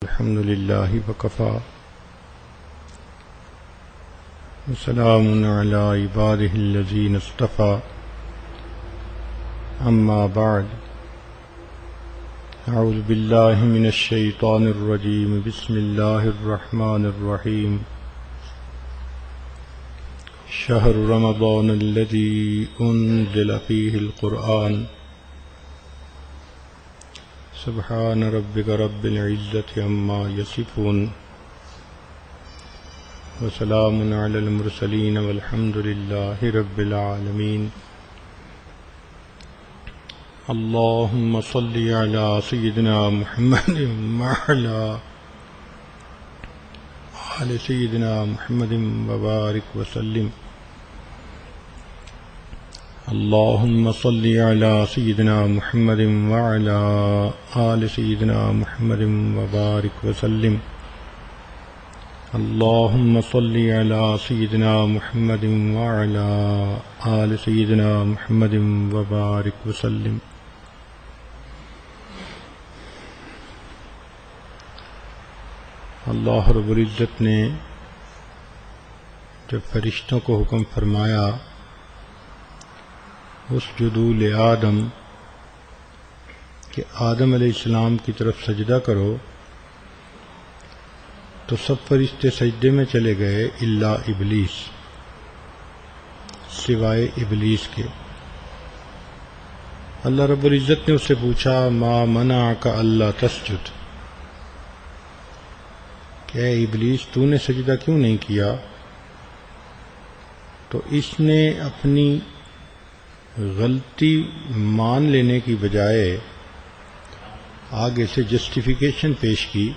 الحمد لله وكفى وسلام على عباده الذين اصطفى أما بعد أعوذ بالله من الشيطان الرجيم بسم الله الرحمن الرحيم شهر رمضان الذي أنزل فيه القرآن سبحان ربك رب العزة عما يصفون وسلام على المرسلين والحمد لله رب العالمين اللهم صل على سيدنا محمد وعلى آل سيدنا محمد وبارك وسلم اللهم صل على سيدنا محمد وعلى آل سيدنا محمد وبارك وسلم اللهم صل على سيدنا محمد وعلى آل سيدنا محمد وبارك وسلم اللہ رب العزت نے جب فرشتوں کو حکم فرمایا اسجدوا لآدم کہ آدم علیہ السلام کی طرف سجدہ کرو تو سب فرشتے سجدے میں چلے گئے الا ابلیس، سوائے ابلیس کے۔ اللہ رب العزت نے اس سے پوچھا ما منعک الا تسجد، کہ اے ابلیس تو نے سجدہ کیوں نہیں کیا؟ تو اس نے اپنی غلطی مان لینے کی بجائے آگے سے جسٹیفیکیشن پیش کی،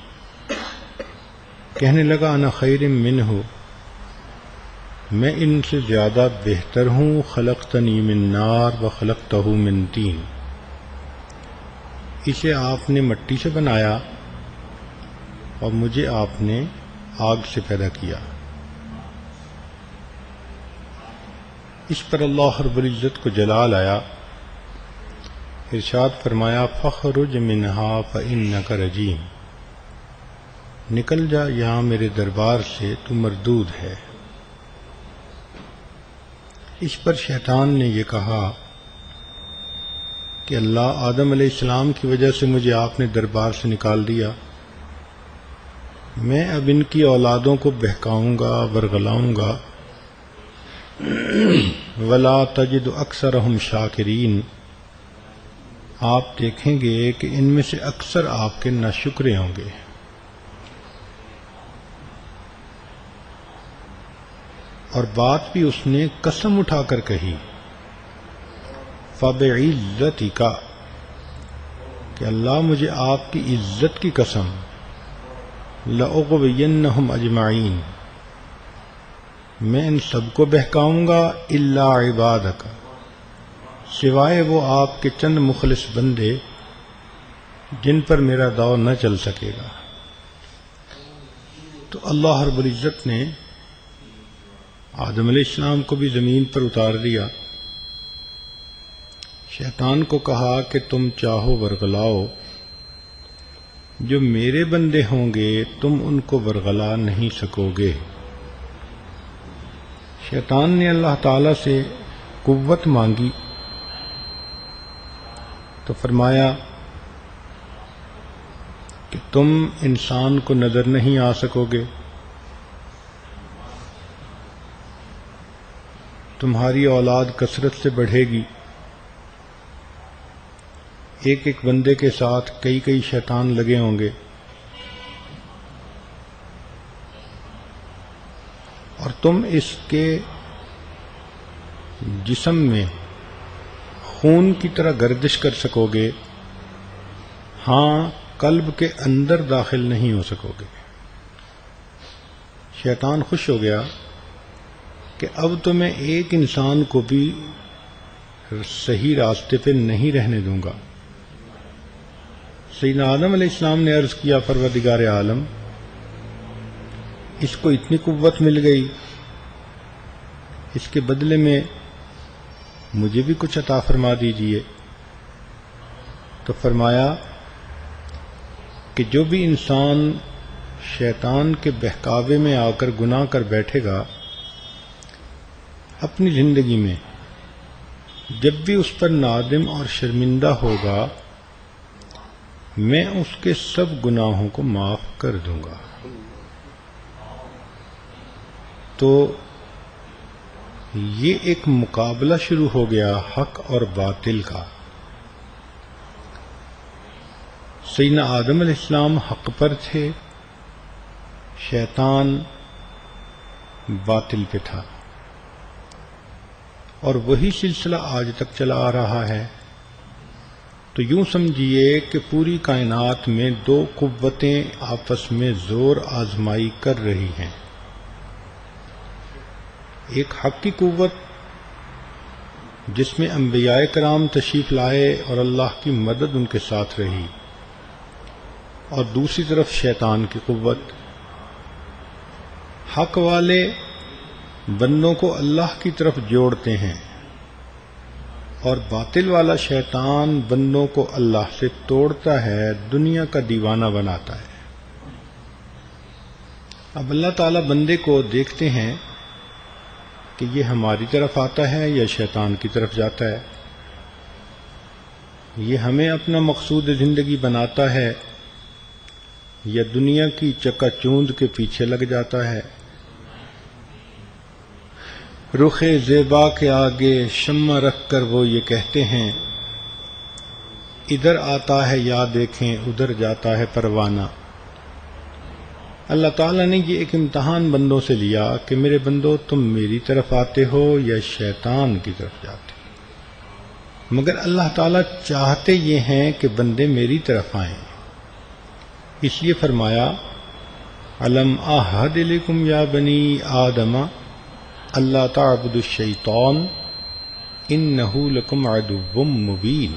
کہنے لگا انا خیر منہ، میں ان سے زیادہ بہتر ہوں، خلقتنی من نار و خلقتہ من طین، اسے آپ نے مٹی سے بنایا اور مجھے آپ نے آگ سے پیدا کیا۔ اس پر اللہ رب العزت کو جلال آیا، ارشاد فرمایا فخرج منہا فإنک رجیم، نکل جا یہاں میرے دربار سے، تو مردود ہے۔ اس پر شیطان نے یہ کہا کہ اللہ، آدم علیہ السلام کی وجہ سے مجھے آپ نے دربار سے نکال دیا، میں اب ان کی اولادوں کو بہکاؤں گا، ورغلاؤں گا، وَلَا تَجِدُ أَكْثَرَهُمْ شَاكِرِينَ، آپ دیکھیں گے کہ ان میں سے اکثر آپ کے ناشکرے ہوں گے۔ اور بات بھی اس نے قسم اٹھا کر کہی، فَبِعِزَّتِكَ، کہ اللہ مجھے آپ کی عزت کی قسم، لَأُغْوِيَنَّهُمْ أَجْمَعِينَ، میں ان سب کو بہکاؤں گا، الا عبادک، سوائے وہ آپ کے چند مخلص بندے جن پر میرا داؤ نہ چل سکے گا۔ تو اللہ رب العزت نے آدم علیہ السلام کو بھی زمین پر اتار دیا، شیطان کو کہا کہ تم چاہو ورغلاؤ، جو میرے بندے ہوں گے تم ان کو ورغلا نہیں سکو گے۔ شیطان نے اللہ تعالی سے قوت مانگی تو فرمایا کہ تم انسان کو نظر نہیں آ سکو گے، تمہاری اولاد کثرت سے بڑھے گی، ایک ایک بندے کے ساتھ کئی کئی شیطان لگے ہوں گے، اور تم اس کے جسم میں خون کی طرح گردش کر سکو گے، ہاں قلب کے اندر داخل نہیں ہو سکو گے۔ شیطان خوش ہو گیا کہ اب تو میں ایک انسان کو بھی صحیح راستے پہ نہیں رہنے دوں گا۔ سیدنا آدم علیہ السلام نے عرض کیا پروردگار عالم، اس کو اتنی قوت مل گئی، اس کے بدلے میں مجھے بھی کچھ عطا فرما دیجئے۔ تو فرمایا کہ جو بھی انسان شیطان کے بہکاوے میں آ کر گناہ کر بیٹھے گا، اپنی زندگی میں جب بھی اس پر نادم اور شرمندہ ہوگا، میں اس کے سب گناہوں کو معاف کر دوں گا۔ تو یہ ایک مقابلہ شروع ہو گیا حق اور باطل کا۔ سیدنا آدم علیہ السلام حق پر تھے، شیطان باطل پہ تھا، اور وہی سلسلہ آج تک چلا آ رہا ہے۔ تو یوں سمجھیے کہ پوری کائنات میں دو قوتیں آپس میں زور آزمائی کر رہی ہیں۔ ایک حق کی قوت جس میں انبیاء کرام تشریف لائے اور اللہ کی مدد ان کے ساتھ رہی، اور دوسری طرف شیطان کی قوت۔ حق والے بندوں کو اللہ کی طرف جوڑتے ہیں، اور باطل والا شیطان بندوں کو اللہ سے توڑتا ہے، دنیا کا دیوانہ بناتا ہے۔ اب اللہ تعالیٰ بندے کو دیکھتے ہیں کہ یہ ہماری طرف آتا ہے یا شیطان کی طرف جاتا ہے، یہ ہمیں اپنا مقصود زندگی بناتا ہے یا دنیا کی چکا چوند کے پیچھے لگ جاتا ہے۔ رخ زیبا کے آگے شمع رکھ کر وہ یہ کہتے ہیں، ادھر آتا ہے یا دیکھیں ادھر جاتا ہے پروانہ۔ اللہ تعالیٰ نے یہ ایک امتحان بندوں سے لیا کہ میرے بندو، تم میری طرف آتے ہو یا شیطان کی طرف جاتے ہو؟ مگر اللہ تعالیٰ چاہتے یہ ہیں کہ بندے میری طرف آئیں، اس لیے فرمایا الم اعہد الیکم یا بنی آدم اللہ تعبدوا الشیطان انہ لکم عدو مبین۔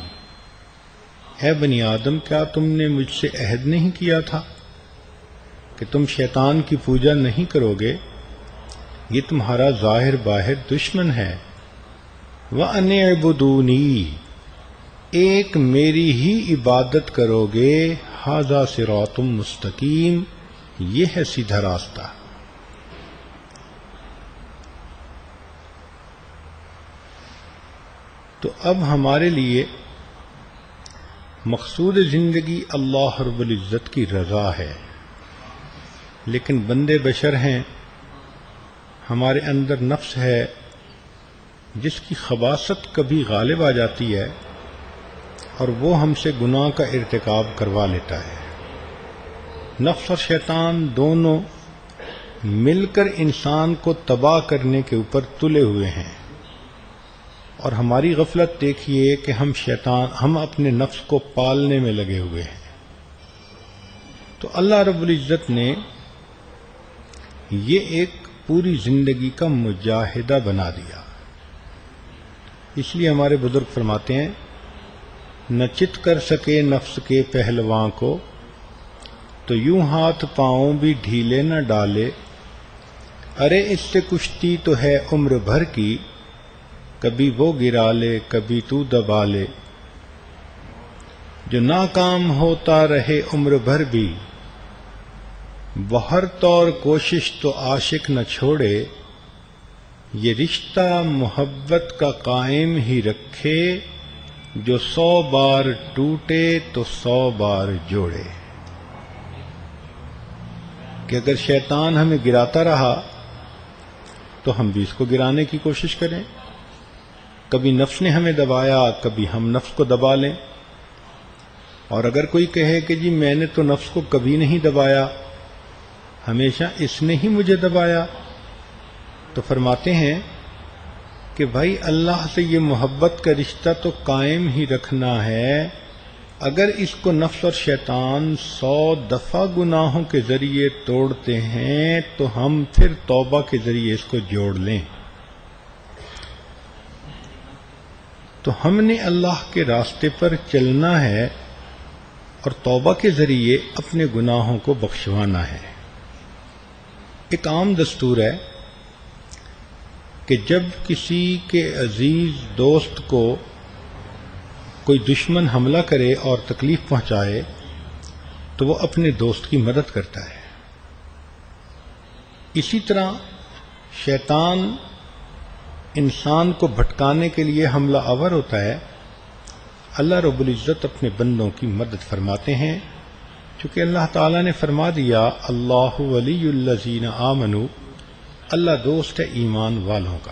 اے بنی آدم، کیا تم نے مجھ سے عہد نہیں کیا تھا کہ تم شیطان کی پوجا نہیں کرو گے؟ یہ تمہارا ظاہر باہر دشمن ہے۔ وَأَنِ اعْبُدُونِی، ایک میری ہی عبادت کرو گے، ھذا صراط مستقیم، یہ ہے سیدھا راستہ۔ تو اب ہمارے لیے مقصود زندگی اللہ رب العزت کی رضا ہے، لیکن بندے بشر ہیں، ہمارے اندر نفس ہے جس کی خباثت کبھی غالب آ جاتی ہے اور وہ ہم سے گناہ کا ارتکاب کروا لیتا ہے۔ نفس اور شیطان دونوں مل کر انسان کو تباہ کرنے کے اوپر تلے ہوئے ہیں، اور ہماری غفلت دیکھیے کہ ہم اپنے نفس کو پالنے میں لگے ہوئے ہیں۔ تو اللہ رب العزت نے یہ ایک پوری زندگی کا مجاہدہ بنا دیا۔ اس لیے ہمارے بزرگ فرماتے ہیں، نہ چت کر سکے نفس کے پہلواں کو، تو یوں ہاتھ پاؤں بھی ڈھیلے نہ ڈالے۔ ارے اس سے کشتی تو ہے عمر بھر کی، کبھی وہ گرا لے کبھی تو دبا لے۔ جو ناکام ہوتا رہے عمر بھر بھی، بہر طور کوشش تو عاشق نہ چھوڑے۔ یہ رشتہ محبت کا قائم ہی رکھے، جو 100 بار ٹوٹے تو 100 بار جوڑے۔ کہ اگر شیطان ہمیں گراتا رہا تو ہم بھی اس کو گرانے کی کوشش کریں۔ کبھی نفس نے ہمیں دبایا، کبھی ہم نفس کو دبا لیں۔ اور اگر کوئی کہے کہ جی میں نے تو نفس کو کبھی نہیں دبایا، ہمیشہ اس نے ہی مجھے دبایا، تو فرماتے ہیں کہ بھائی اللہ سے یہ محبت کا رشتہ تو قائم ہی رکھنا ہے۔ اگر اس کو نفس اور شیطان 100 دفعہ گناہوں کے ذریعے توڑتے ہیں تو ہم پھر توبہ کے ذریعے اس کو جوڑ لیں۔ تو ہم نے اللہ کے راستے پر چلنا ہے اور توبہ کے ذریعے اپنے گناہوں کو بخشوانا ہے۔ ایک عام دستور ہے کہ جب کسی کے عزیز دوست کو کوئی دشمن حملہ کرے اور تکلیف پہنچائے تو وہ اپنے دوست کی مدد کرتا ہے۔ اسی طرح شیطان انسان کو بھٹکانے کے لیے حملہ آور ہوتا ہے، اللہ رب العزت اپنے بندوں کی مدد فرماتے ہیں، چونکہ اللہ تعالیٰ نے فرما دیا اللہ ولی الذین آمنوا، اللہ دوست ہے ایمان والوں کا۔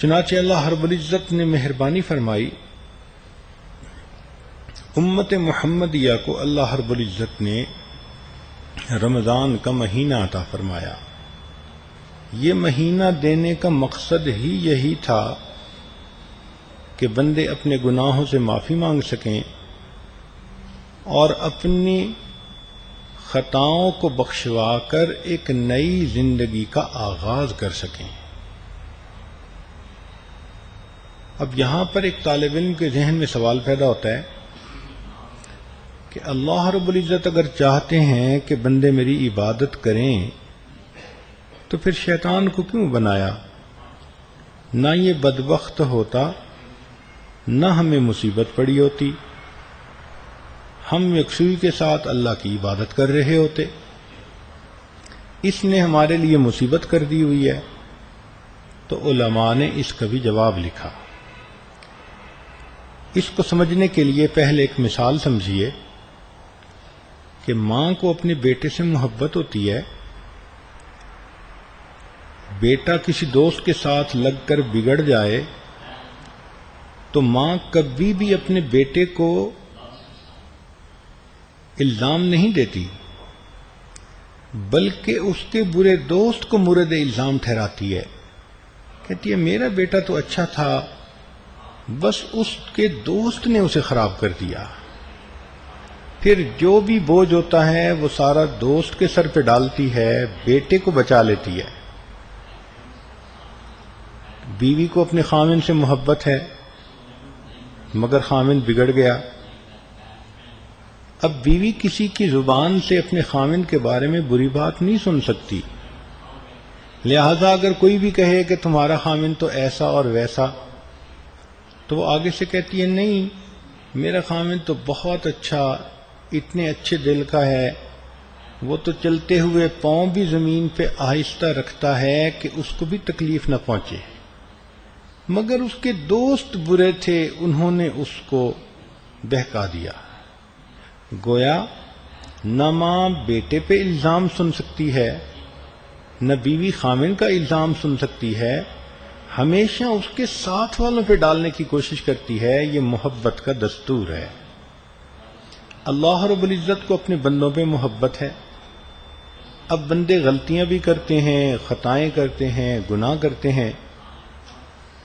چنانچہ اللہ رب العزت نے مہربانی فرمائی، امت محمدیہ کو اللہ رب العزت نے رمضان کا مہینہ عطا فرمایا۔ یہ مہینہ دینے کا مقصد ہی یہی تھا کہ بندے اپنے گناہوں سے معافی مانگ سکیں اور اپنی خطاؤں کو بخشوا کر ایک نئی زندگی کا آغاز کر سکیں۔ اب یہاں پر ایک طالب علم کے ذہن میں سوال پیدا ہوتا ہے کہ اللہ رب العزت اگر چاہتے ہیں کہ بندے میری عبادت کریں تو پھر شیطان کو کیوں بنایا؟ نہ یہ بدبخت ہوتا، نہ ہمیں مصیبت پڑی ہوتی، ہم یکسوئی کے ساتھ اللہ کی عبادت کر رہے ہوتے۔ اس نے ہمارے لیے مصیبت کر دی ہوئی ہے۔ تو علماء نے اس کا بھی جواب لکھا۔ اس کو سمجھنے کے لیے پہلے ایک مثال سمجھیے کہ ماں کو اپنے بیٹے سے محبت ہوتی ہے، بیٹا کسی دوست کے ساتھ لگ کر بگڑ جائے تو ماں کبھی بھی اپنے بیٹے کو الزام نہیں دیتی، بلکہ اس کے برے دوست کو مورد الزام ٹھہراتی ہے، کہتی ہے میرا بیٹا تو اچھا تھا، بس اس کے دوست نے اسے خراب کر دیا۔ پھر جو بھی بوجھ ہوتا ہے وہ سارا دوست کے سر پہ ڈالتی ہے، بیٹے کو بچا لیتی ہے۔ بیوی کو اپنے خامن سے محبت ہے، مگر خامن بگڑ گیا۔ اب بیوی کسی کی زبان سے اپنے خامن کے بارے میں بری بات نہیں سن سکتی، لہذا اگر کوئی بھی کہے کہ تمہارا خامن تو ایسا اور ویسا، تو وہ آگے سے کہتی ہے نہیں، میرا خامن تو بہت اچھا، اتنے اچھے دل کا ہے، وہ تو چلتے ہوئے پاؤں بھی زمین پہ آہستہ رکھتا ہے کہ اس کو بھی تکلیف نہ پہنچے، مگر اس کے دوست برے تھے، انہوں نے اس کو بہکا دیا۔ گویا نہ ماں بیٹے پہ الزام سن سکتی ہے، نہ بیوی خامن کا الزام سن سکتی ہے، ہمیشہ اس کے ساتھ والوں پہ ڈالنے کی کوشش کرتی ہے۔ یہ محبت کا دستور ہے۔ اللہ رب العزت کو اپنے بندوں پہ محبت ہے۔ اب بندے غلطیاں بھی کرتے ہیں، خطائیں کرتے ہیں، گناہ کرتے ہیں،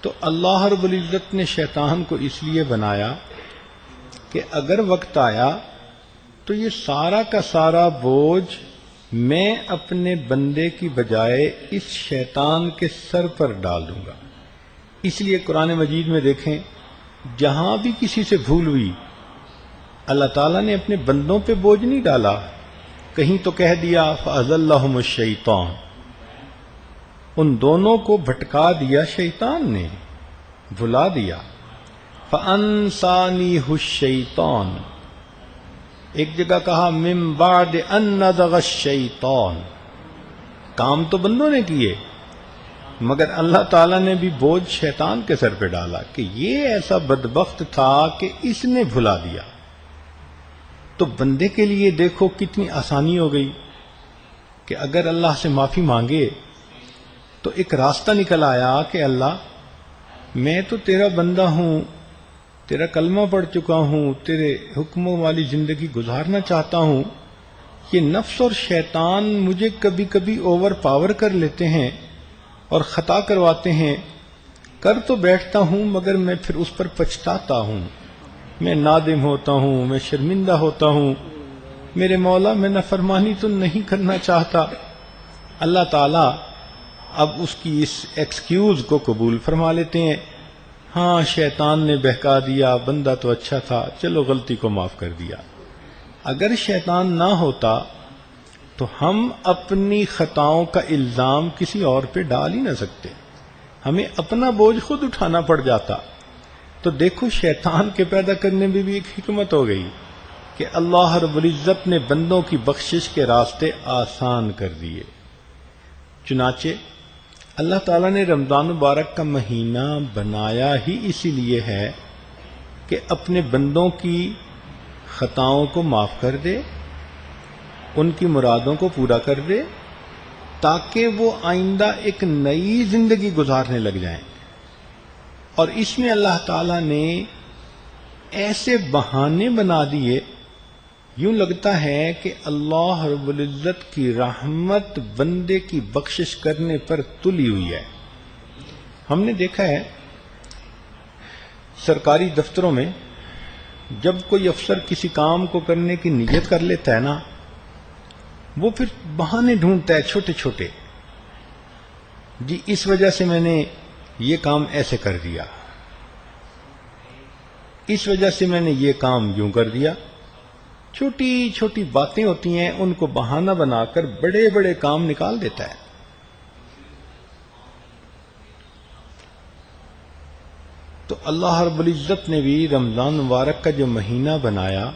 تو اللہ رب العزت نے شیطان کو اس لیے بنایا کہ اگر وقت آیا تو یہ سارا کا سارا بوجھ میں اپنے بندے کی بجائے اس شیطان کے سر پر ڈال دوں گا۔ اس لیے قرآن مجید میں دیکھیں، جہاں بھی کسی سے بھول ہوئی، اللہ تعالیٰ نے اپنے بندوں پہ بوجھ نہیں ڈالا، کہیں تو کہہ دیا فَأَزَلَّهُمُ الشَّيْطَانُ، ان دونوں کو بھٹکا دیا شیطان نے، بھلا دیا۔ فَأَنْسَانِيهُ الشَّيْطَانُ، ایک جگہ کہا مِن بَعْدِ أَن نَزَغَ الشَّيْطَانُ، کام تو بندوں نے کیے، مگر اللہ تعالیٰ نے بھی بوجھ شیطان کے سر پہ ڈالا کہ یہ ایسا بدبخت تھا کہ اس نے بھلا دیا۔ تو بندے کے لیے دیکھو کتنی آسانی ہو گئی کہ اگر اللہ سے معافی مانگے تو ایک راستہ نکل آیا کہ اللہ میں تو تیرا بندہ ہوں، تیرا کلمہ پڑھ چکا ہوں، تیرے حکموں والی زندگی گزارنا چاہتا ہوں، یہ نفس اور شیطان مجھے کبھی کبھی اوور پاور کر لیتے ہیں اور خطا کرواتے ہیں، کر تو بیٹھتا ہوں مگر میں پھر اس پر پچھتاتا ہوں، میں نادم ہوتا ہوں، میں شرمندہ ہوتا ہوں، میرے مولا میں نافرمانی تو نہیں کرنا چاہتا۔ اللہ تعالیٰ اب اس کی اس ایکسکیوز کو قبول فرما لیتے ہیں، ہاں شیطان نے بہکا دیا، بندہ تو اچھا تھا، چلو غلطی کو معاف کر دیا۔ اگر شیطان نہ ہوتا تو ہم اپنی خطاؤں کا الزام کسی اور پہ ڈال ہی نہ سکتے، ہمیں اپنا بوجھ خود اٹھانا پڑ جاتا۔ تو دیکھو شیطان کے پیدا کرنے میں بھی ایک حکمت ہو گئی کہ اللہ رب العزت نے بندوں کی بخشش کے راستے آسان کر دیے۔ چنانچہ اللہ تعالیٰ نے رمضان مبارک کا مہینہ بنایا ہی اسی لیے ہے کہ اپنے بندوں کی خطاؤں کو معاف کر دے، ان کی مرادوں کو پورا کر دے، تاکہ وہ آئندہ ایک نئی زندگی گزارنے لگ جائیں۔ اور اس میں اللہ تعالیٰ نے ایسے بہانے بنا دیے، یوں لگتا ہے کہ اللہ رب العزت کی رحمت بندے کی بخشش کرنے پر تلی ہوئی ہے۔ ہم نے دیکھا ہے سرکاری دفتروں میں جب کوئی افسر کسی کام کو کرنے کی نیت کر لیتا ہے نا، وہ پھر بہانے ڈھونڈتا ہے چھوٹے چھوٹے، جی اس وجہ سے میں نے یہ کام ایسے کر دیا، اس وجہ سے میں نے یہ کام یوں کر دیا۔ چھوٹی چھوٹی باتیں ہوتی ہیں، ان کو بہانہ بنا کر بڑے بڑے کام نکال دیتا ہے۔ تو اللہ رب العزت نے بھی رمضان مبارک کا جو مہینہ بنایا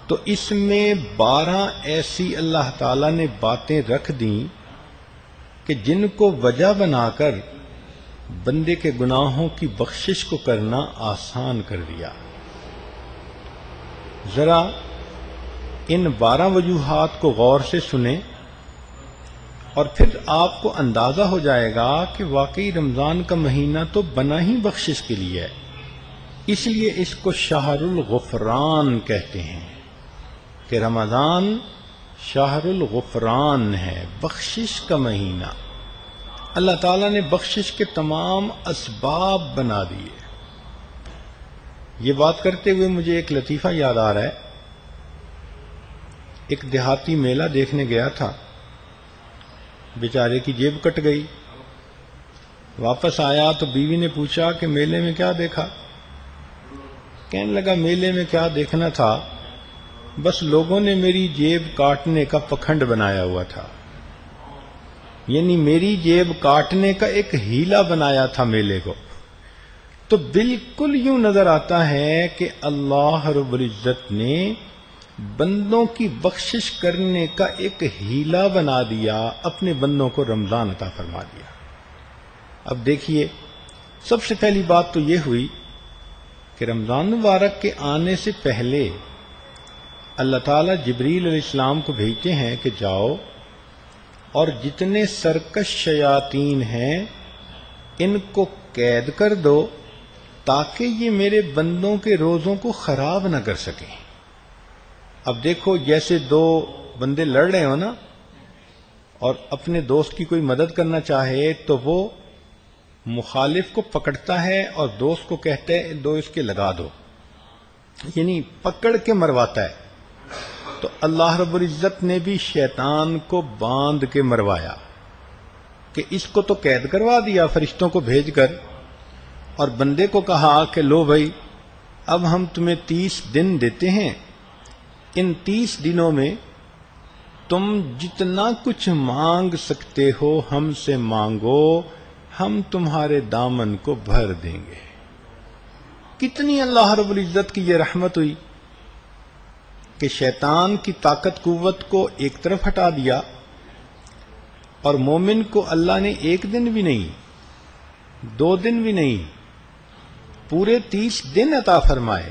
تو اس میں 12 ایسی اللہ تعالیٰ نے باتیں رکھ دیں کہ جن کو وجہ بنا کر بندے کے گناہوں کی بخشش کو کرنا آسان کر دیا۔ ذرا ان 12 وجوہات کو غور سے سنیں اور پھر آپ کو اندازہ ہو جائے گا کہ واقعی رمضان کا مہینہ تو بنا ہی بخشش کے لیے ہے۔ اس لیے اس کو شہر الغفران کہتے ہیں کہ رمضان شہر الغفران ہے، بخشش کا مہینہ۔ اللہ تعالیٰ نے بخشش کے تمام اسباب بنا دیے۔ یہ بات کرتے ہوئے مجھے ایک لطیفہ یاد آ رہا ہے۔ ایک دیہاتی میلہ دیکھنے گیا تھا، بیچارے کی جیب کٹ گئی، واپس آیا تو بیوی نے پوچھا کہ میلے میں کیا دیکھا؟ کہنے لگا میلے میں کیا دیکھنا تھا، بس لوگوں نے میری جیب کاٹنے کا پکھنڈ بنایا ہوا تھا، یعنی میری جیب کاٹنے کا ایک ہیلا بنایا تھا میلے کو۔ تو بالکل یوں نظر آتا ہے کہ اللہ رب العزت نے بندوں کی بخشش کرنے کا ایک ہیلا بنا دیا، اپنے بندوں کو رمضان عطا فرما دیا۔ اب دیکھیے، سب سے پہلی بات تو یہ ہوئی کہ رمضان مبارک کے آنے سے پہلے اللہ تعالیٰ جبریل علیہ السلام کو بھیجتے ہیں کہ جاؤ اور جتنے سرکش شیاطین ہیں ان کو قید کر دو تاکہ یہ میرے بندوں کے روزوں کو خراب نہ کر سکیں۔ اب دیکھو، جیسے دو بندے لڑ رہے ہو نا، اور اپنے دوست کی کوئی مدد کرنا چاہے تو وہ مخالف کو پکڑتا ہے اور دوست کو کہتا ہے دو اس کے لگا دو، یعنی پکڑ کے مرواتا ہے۔ تو اللہ رب العزت نے بھی شیطان کو باندھ کے مروایا کہ اس کو تو قید کروا دیا فرشتوں کو بھیج کر، اور بندے کو کہا کہ لو بھائی، اب ہم تمہیں 30 دن دیتے ہیں، ان 30 دنوں میں تم جتنا کچھ مانگ سکتے ہو ہم سے مانگو، ہم تمہارے دامن کو بھر دیں گے۔ کتنی اللہ رب العزت کی یہ رحمت ہوئی کہ شیطان کی طاقت قوت کو ایک طرف ہٹا دیا، اور مومن کو اللہ نے 1 دن بھی نہیں، 2 دن بھی نہیں، پورے 30 دن عطا فرمائے،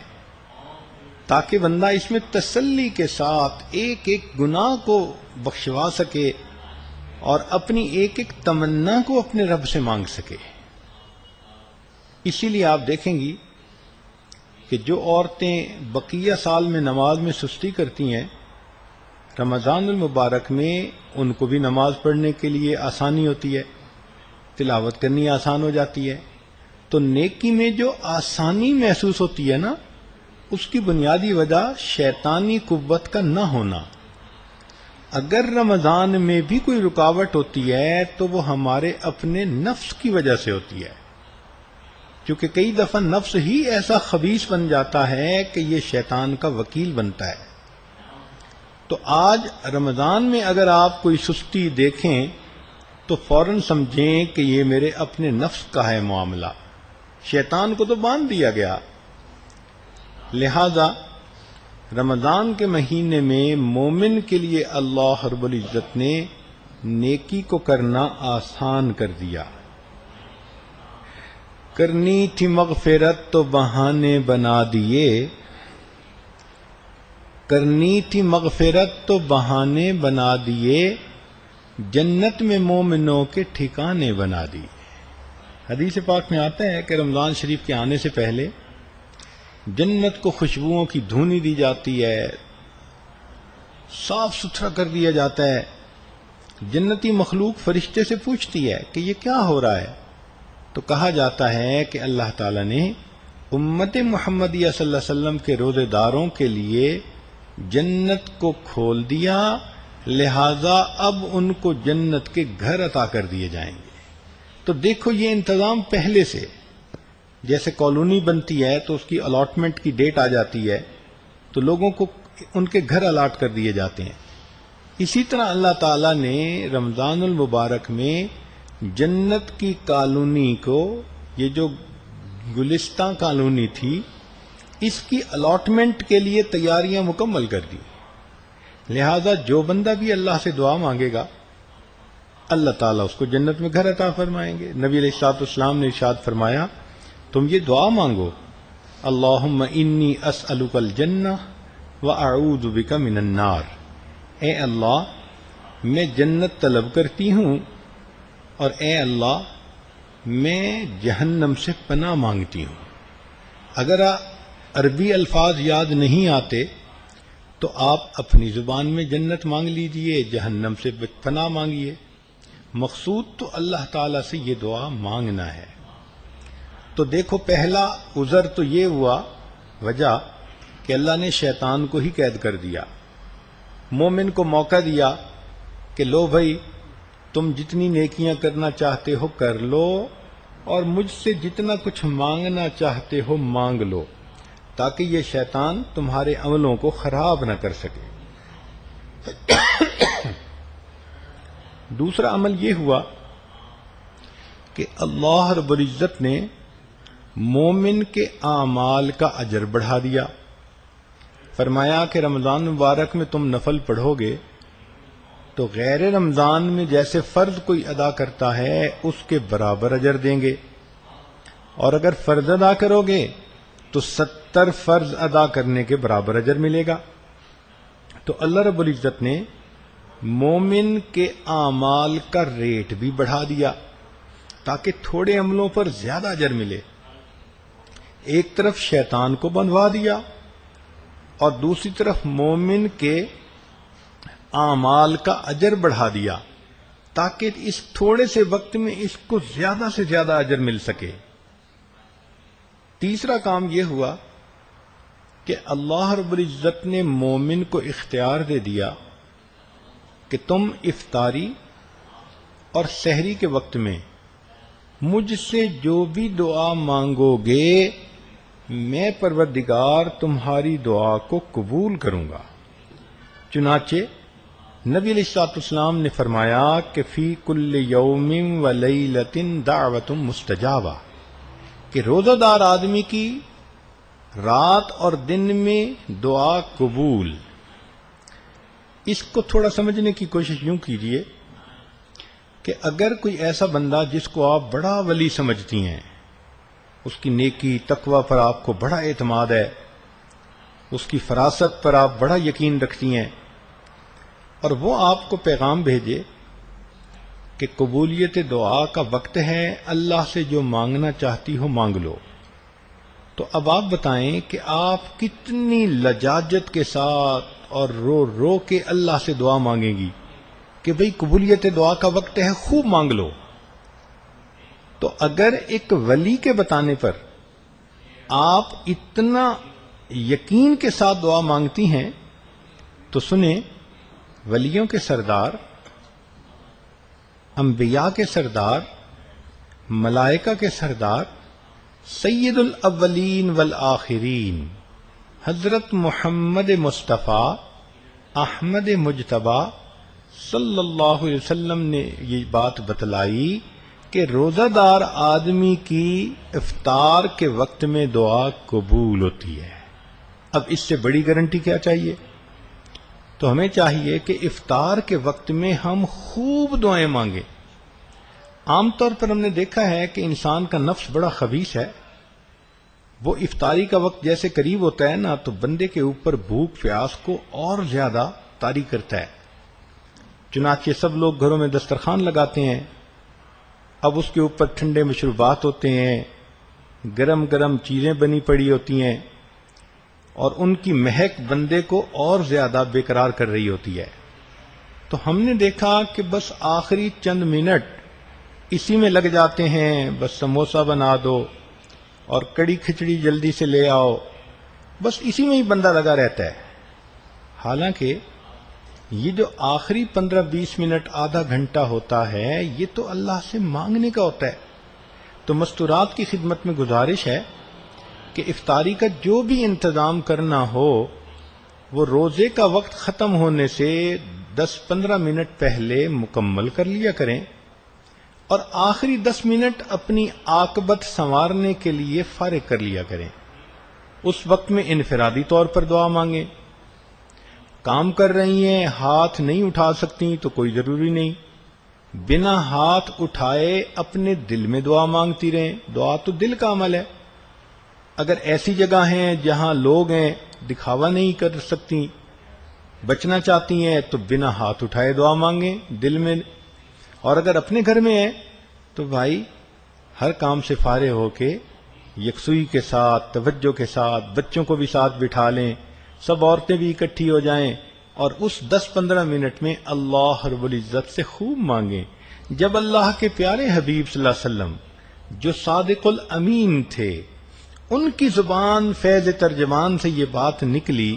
تاکہ بندہ اس میں تسلی کے ساتھ ایک ایک گناہ کو بخشوا سکے اور اپنی ایک ایک تمنا کو اپنے رب سے مانگ سکے۔ اسی لیے آپ دیکھیں گی کہ جو عورتیں بقیہ سال میں نماز میں سستی کرتی ہیں، رمضان المبارک میں ان کو بھی نماز پڑھنے کے لیے آسانی ہوتی ہے، تلاوت کرنی آسان ہو جاتی ہے۔ تو نیکی میں جو آسانی محسوس ہوتی ہے نا، اس کی بنیادی وجہ شیطانی قوت کا نہ ہونا۔ اگر رمضان میں بھی کوئی رکاوٹ ہوتی ہے تو وہ ہمارے اپنے نفس کی وجہ سے ہوتی ہے، کیونکہ کئی دفعہ نفس ہی ایسا خبیث بن جاتا ہے کہ یہ شیطان کا وکیل بنتا ہے۔ تو آج رمضان میں اگر آپ کوئی سستی دیکھیں تو فوراً سمجھیں کہ یہ میرے اپنے نفس کا ہے معاملہ، شیطان کو تو باندھ دیا گیا۔ لہذا رمضان کے مہینے میں مومن کے لیے اللہ رب العزت نے نیکی کو کرنا آسان کر دیا. کرنی تھی مغفرت تو بہانے بنا دیے، کرنی تھی مغفرت تو بہانے بنا دیے، جنت میں مومنوں کے ٹھکانے بنا دیے. حدیث پاک میں آتا ہے کہ رمضان شریف کے آنے سے پہلے جنت کو خوشبوؤں کی دھونی دی جاتی ہے، صاف ستھرا کر دیا جاتا ہے. جنتی مخلوق فرشتے سے پوچھتی ہے کہ یہ کیا ہو رہا ہے؟ تو کہا جاتا ہے کہ اللہ تعالیٰ نے امت محمدیہ صلی اللہ علیہ وسلم کے روزے داروں کے لیے جنت کو کھول دیا، لہذا اب ان کو جنت کے گھر عطا کر دیے جائیں گے. تو دیکھو یہ انتظام پہلے سے، جیسے کالونی بنتی ہے تو اس کی الاٹمنٹ کی ڈیٹ آ جاتی ہے تو لوگوں کو ان کے گھر الاٹ کر دیے جاتے ہیں. اسی طرح اللہ تعالیٰ نے رمضان المبارک میں جنت کی کالونی کو، یہ جو گلستان کالونی تھی، اس کی الاٹمنٹ کے لیے تیاریاں مکمل کر دی. لہذا جو بندہ بھی اللہ سے دعا مانگے گا اللہ تعالیٰ اس کو جنت میں گھر عطا فرمائیں گے. نبی علیہ الصلوۃ والسلام نے ارشاد فرمایا تم یہ دعا مانگو، اللہم انی اسألک الجنہ واعوذ بک من النار، اے اللہ میں جنت طلب کرتی ہوں اور اے اللہ میں جہنم سے پناہ مانگتی ہوں. اگر عربی الفاظ یاد نہیں آتے تو آپ اپنی زبان میں جنت مانگ لیجئے، جہنم سے پناہ مانگیے. مقصود تو اللہ تعالیٰ سے یہ دعا مانگنا ہے. تو دیکھو پہلا عذر تو یہ ہوا، وجہ کہ اللہ نے شیطان کو ہی قید کر دیا. مومن کو موقع دیا کہ لو بھائی تم جتنی نیکیاں کرنا چاہتے ہو کر لو اور مجھ سے جتنا کچھ مانگنا چاہتے ہو مانگ لو، تاکہ یہ شیطان تمہارے عملوں کو خراب نہ کر سکے. دوسرا عمل یہ ہوا کہ اللہ رب العزت نے مومن کے اعمال کا اجر بڑھا دیا. فرمایا کہ رمضان مبارک میں تم نفل پڑھو گے تو غیر رمضان میں جیسے فرض کوئی ادا کرتا ہے اس کے برابر اجر دیں گے، اور اگر فرض ادا کرو گے تو 70 فرض ادا کرنے کے برابر اجر ملے گا. تو اللہ رب العزت نے مومن کے اعمال کا ریٹ بھی بڑھا دیا تاکہ تھوڑے عملوں پر زیادہ اجر ملے. ایک طرف شیطان کو بنوا دیا اور دوسری طرف مومن کے اعمال کا اجر بڑھا دیا تاکہ اس تھوڑے سے وقت میں اس کو زیادہ سے زیادہ اجر مل سکے. تیسرا کام یہ ہوا کہ اللہ رب العزت نے مومن کو اختیار دے دیا کہ تم افطاری اور سحری کے وقت میں مجھ سے جو بھی دعا مانگو گے میں پروردگار تمہاری دعا کو قبول کروں گا. چنانچہ نبی علیہ الصلوۃ والسلام نے فرمایا کہ فی کل یوم و لیلۃ دعوۃ مستجابہ، کہ روزہ دار آدمی کی رات اور دن میں دعا قبول. اس کو تھوڑا سمجھنے کی کوشش یوں کیجئے کہ اگر کوئی ایسا بندہ جس کو آپ بڑا ولی سمجھتی ہیں، اس کی نیکی تقوی پر آپ کو بڑا اعتماد ہے، اس کی فراست پر آپ بڑا یقین رکھتی ہیں، اور وہ آپ کو پیغام بھیجے کہ قبولیت دعا کا وقت ہے، اللہ سے جو مانگنا چاہتی ہو مانگ لو، تو اب آپ بتائیں کہ آپ کتنی لجاجت کے ساتھ اور رو رو کے اللہ سے دعا مانگیں گی کہ بھئی قبولیت دعا کا وقت ہے، خوب مانگ لو. تو اگر ایک ولی کے بتانے پر آپ اتنا یقین کے ساتھ دعا مانگتی ہیں تو سنیں، ولیوں کے سردار، انبیاء کے سردار، ملائکہ کے سردار، سید الاولین والآخرین حضرت محمد مصطفیٰ احمد مجتبیٰ صلی اللہ علیہ وسلم نے یہ بات بتلائی کہ روزہ دار آدمی کی افطار کے وقت میں دعا قبول ہوتی ہے. اب اس سے بڑی گارنٹی کیا چاہیے؟ تو ہمیں چاہیے کہ افطار کے وقت میں ہم خوب دعائیں مانگیں. عام طور پر ہم نے دیکھا ہے کہ انسان کا نفس بڑا خبیث ہے. وہ افطاری کا وقت جیسے قریب ہوتا ہے نا تو بندے کے اوپر بھوک پیاس کو اور زیادہ طاری کرتا ہے. چنانچہ سب لوگ گھروں میں دسترخوان لگاتے ہیں. اب اس کے اوپر ٹھنڈے مشروبات ہوتے ہیں، گرم گرم چیزیں بنی پڑی ہوتی ہیں، اور ان کی مہک بندے کو اور زیادہ بے قرار کر رہی ہوتی ہے. تو ہم نے دیکھا کہ بس آخری چند منٹ اسی میں لگ جاتے ہیں. بس سموسہ بنا دو اور کڑی کھچڑی جلدی سے لے آؤ، بس اسی میں ہی بندہ لگا رہتا ہے. حالانکہ یہ جو آخری 15-20 منٹ آدھا گھنٹہ ہوتا ہے یہ تو اللہ سے مانگنے کا ہوتا ہے. تو مستورات کی خدمت میں گزارش ہے کہ افطاری کا جو بھی انتظام کرنا ہو وہ روزے کا وقت ختم ہونے سے 10-15 منٹ پہلے مکمل کر لیا کریں، اور آخری 10 منٹ اپنی عاقبت سنوارنے کے لیے فارغ کر لیا کریں. اس وقت میں انفرادی طور پر دعا مانگیں. کام کر رہی ہیں، ہاتھ نہیں اٹھا سکتی تو کوئی ضروری نہیں، بنا ہاتھ اٹھائے اپنے دل میں دعا مانگتی رہیں. دعا تو دل کا عمل ہے. اگر ایسی جگہ ہیں جہاں لوگ ہیں، دکھاوا نہیں کر سکتی، بچنا چاہتی ہیں تو بنا ہاتھ اٹھائے دعا مانگیں دل میں. اور اگر اپنے گھر میں ہیں تو بھائی ہر کام سے فارغ ہو کے یکسوئی کے ساتھ، توجہ کے ساتھ، بچوں کو بھی ساتھ بٹھا لیں، سب عورتیں بھی اکٹھی ہو جائیں، اور اس 10-15 منٹ میں اللہ رب العزت سے خوب مانگیں. جب اللہ کے پیارے حبیب صلی اللہ علیہ وسلم جو صادق الامین تھے ان کی زبان فیض ترجمان سے یہ بات نکلی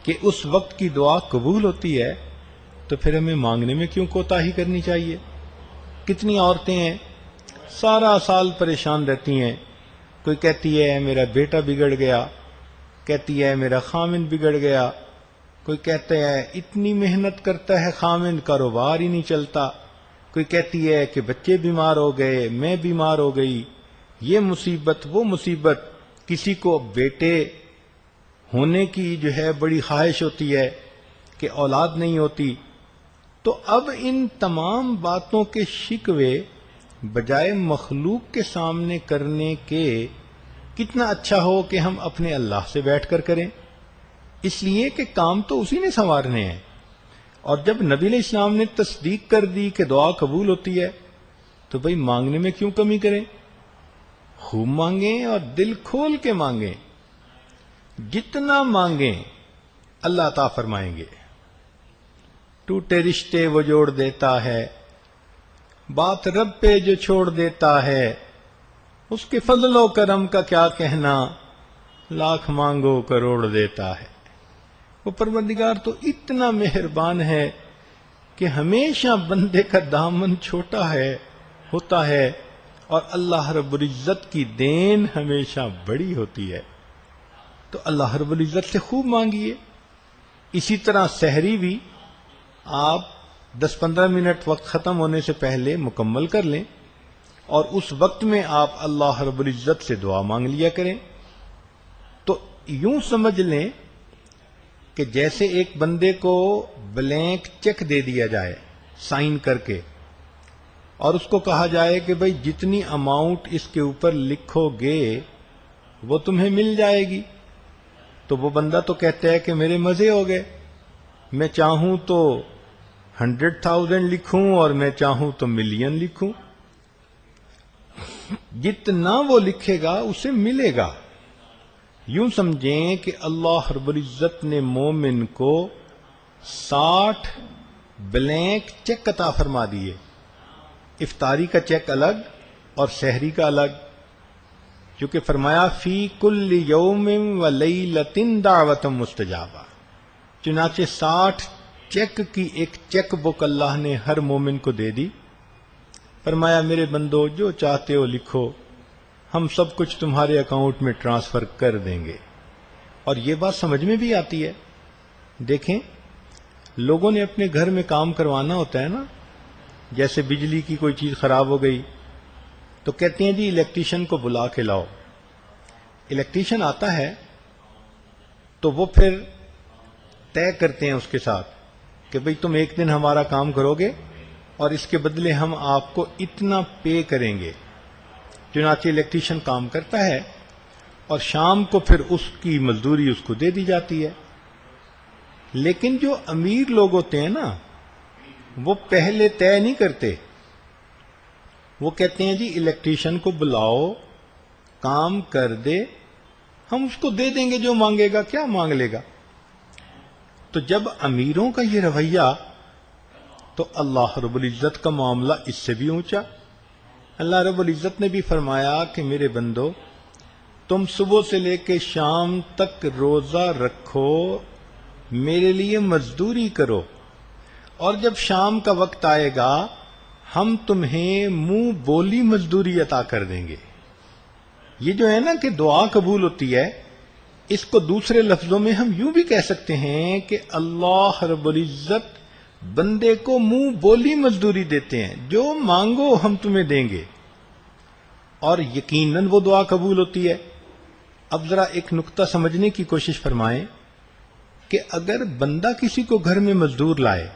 کہ اس وقت کی دعا قبول ہوتی ہے، تو پھر ہمیں مانگنے میں کیوں کوتاہی کرنی چاہیے؟ کتنی عورتیں ہیں سارا سال پریشان رہتی ہیں. کوئی کہتی ہے میرا بیٹا بگڑ گیا، کہتی ہے میرا خامند بگڑ گیا، کوئی کہتا ہے اتنی محنت کرتا ہے خامند کاروبار ہی نہیں چلتا، کوئی کہتی ہے کہ بچے بیمار ہو گئے، میں بیمار ہو گئی، یہ مصیبت وہ مصیبت. کسی کو بیٹے ہونے کی جو ہے بڑی خواہش ہوتی ہے کہ اولاد نہیں ہوتی. تو اب ان تمام باتوں کے شکوے بجائے مخلوق کے سامنے کرنے کے کتنا اچھا ہو کہ ہم اپنے اللہ سے بیٹھ کر کریں، اس لیے کہ کام تو اسی نے سنوارنے ہیں. اور جب نبی علیہ السلام نے تصدیق کر دی کہ دعا قبول ہوتی ہے تو بھئی مانگنے میں کیوں کمی کریں؟ خوب مانگیں اور دل کھول کے مانگیں. جتنا مانگیں اللہ عطا فرمائیں گے. ٹوٹے رشتے وہ جوڑ دیتا ہے، بات رب پہ جو چھوڑ دیتا ہے، اس کے فضل و کرم کا کیا کہنا، لاکھ مانگو کروڑ دیتا ہے. وہ پروردگار تو اتنا مہربان ہے کہ ہمیشہ بندے کا دامن چھوٹا ہوتا ہے، اور اللہ رب العزت کی دین ہمیشہ بڑی ہوتی ہے. تو اللہ رب العزت سے خوب مانگیے. اسی طرح سحری بھی آپ 10-15 منٹ وقت ختم ہونے سے پہلے مکمل کر لیں، اور اس وقت میں آپ اللہ رب العزت سے دعا مانگ لیا کریں. تو یوں سمجھ لیں کہ جیسے ایک بندے کو بلینک چیک دے دیا جائے سائن کر کے، اور اس کو کہا جائے کہ بھئی جتنی اماؤنٹ اس کے اوپر لکھو گے وہ تمہیں مل جائے گی. تو وہ بندہ تو کہتا ہے کہ میرے مزے ہو گئے، میں چاہوں تو 100,000 لکھوں اور میں چاہوں تو ملین لکھوں. جتنا وہ لکھے گا اسے ملے گا. یوں سمجھیں کہ اللہ رب العزت نے مومن کو 60 بلینک چیک عطا فرما دیے. افطاری کا چیک الگ اور سحری کا الگ، کیونکہ فرمایا فی کل یوم و لیلۃ دعوۃ مستجابہ. چنانچہ 60 چیک کی ایک چیک بک اللہ نے ہر مومن کو دے دی. فرمایا میرے بندو جو چاہتے ہو لکھو، ہم سب کچھ تمہارے اکاؤنٹ میں ٹرانسفر کر دیں گے. اور یہ بات سمجھ میں بھی آتی ہے. دیکھیں لوگوں نے اپنے گھر میں کام کروانا ہوتا ہے نا، جیسے بجلی کی کوئی چیز خراب ہو گئی تو کہتے ہیں جی الیکٹریشین کو بلا کے لاؤ. الیکٹریشین آتا ہے، تو وہ پھر طے کرتے ہیں اس کے ساتھ کہ بھئی تم ایک دن ہمارا کام کرو گے اور اس کے بدلے ہم آپ کو اتنا پے کریں گے. چنانچہ الیکٹریشین کام کرتا ہے اور شام کو پھر اس کی مزدوری اس کو دے دی جاتی ہے. لیکن جو امیر لوگ ہوتے ہیں نا، وہ پہلے طے نہیں کرتے. وہ کہتے ہیں جی الیکٹریشین کو بلاؤ، کام کر دے، ہم اس کو دے دیں گے جو مانگے گا. کیا مانگ لے گا؟ تو جب امیروں کا یہ رویہ، تو اللہ رب العزت کا معاملہ اس سے بھی اونچا. اللہ رب العزت نے بھی فرمایا کہ میرے بندو، تم صبح سے لے کے شام تک روزہ رکھو، میرے لیے مزدوری کرو، اور جب شام کا وقت آئے گا ہم تمہیں منہ بولی مزدوری عطا کر دیں گے. یہ جو ہے نا کہ دعا قبول ہوتی ہے، اس کو دوسرے لفظوں میں ہم یوں بھی کہہ سکتے ہیں کہ اللہ رب العزت بندے کو منہ بولی مزدوری دیتے ہیں. جو مانگو ہم تمہیں دیں گے، اور یقیناً وہ دعا قبول ہوتی ہے. اب ذرا ایک نقطہ سمجھنے کی کوشش فرمائیں کہ اگر بندہ کسی کو گھر میں مزدور لائے،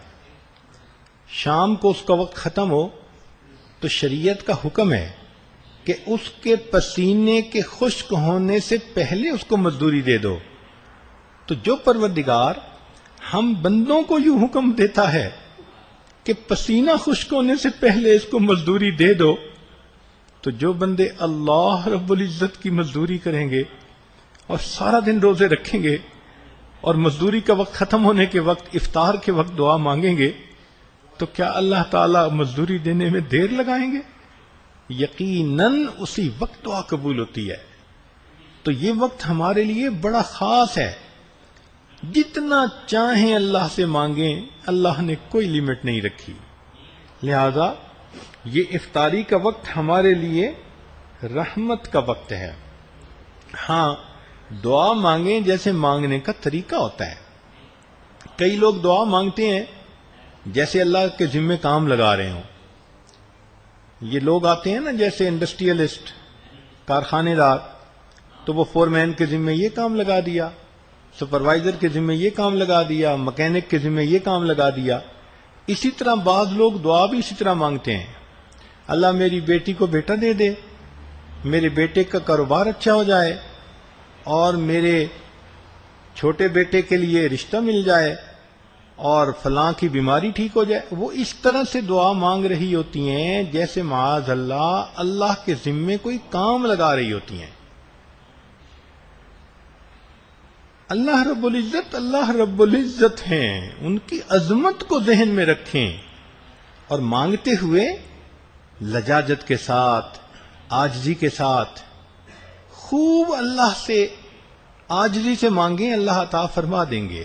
شام کو اس کا وقت ختم ہو، تو شریعت کا حکم ہے کہ اس کے پسینے کے خشک ہونے سے پہلے اس کو مزدوری دے دو. تو جو پروردگار ہم بندوں کو یوں حکم دیتا ہے کہ پسینہ خشک ہونے سے پہلے اس کو مزدوری دے دو، تو جو بندے اللہ رب العزت کی مزدوری کریں گے اور سارا دن روزے رکھیں گے اور مزدوری کا وقت ختم ہونے کے وقت، افطار کے وقت دعا مانگیں گے، تو کیا اللہ تعالیٰ مزدوری دینے میں دیر لگائیں گے؟ یقیناً اسی وقت دعا قبول ہوتی ہے. تو یہ وقت ہمارے لیے بڑا خاص ہے. جتنا چاہیں اللہ سے مانگیں، اللہ نے کوئی لمٹ نہیں رکھی. لہذا یہ افطاری کا وقت ہمارے لیے رحمت کا وقت ہے. ہاں، دعا مانگیں، جیسے مانگنے کا طریقہ ہوتا ہے. کئی لوگ دعا مانگتے ہیں جیسے اللہ کے ذمے کام لگا رہے ہوں. یہ لوگ آتے ہیں نا جیسے انڈسٹریلسٹ، کارخانے دار، تو وہ فور مین کے ذمے یہ کام لگا دیا، سپروائزر کے ذمے یہ کام لگا دیا، مکینک کے ذمے یہ کام لگا دیا. اسی طرح بعض لوگ دعا بھی اسی طرح مانگتے ہیں، اللہ میری بیٹی کو بیٹا دے دے، میرے بیٹے کا کاروبار اچھا ہو جائے، اور میرے چھوٹے بیٹے کے لیے رشتہ مل جائے، اور فلاں کی بیماری ٹھیک ہو جائے. وہ اس طرح سے دعا مانگ رہی ہوتی ہیں جیسے معاذ اللہ اللہ کے ذمے کوئی کام لگا رہی ہوتی ہیں. اللہ رب العزت ہیں، ان کی عظمت کو ذہن میں رکھیں، اور مانگتے ہوئے لجاجت کے ساتھ، عاجزی کے ساتھ خوب اللہ سے عاجزی سے مانگیں، اللہ عطا فرما دیں گے.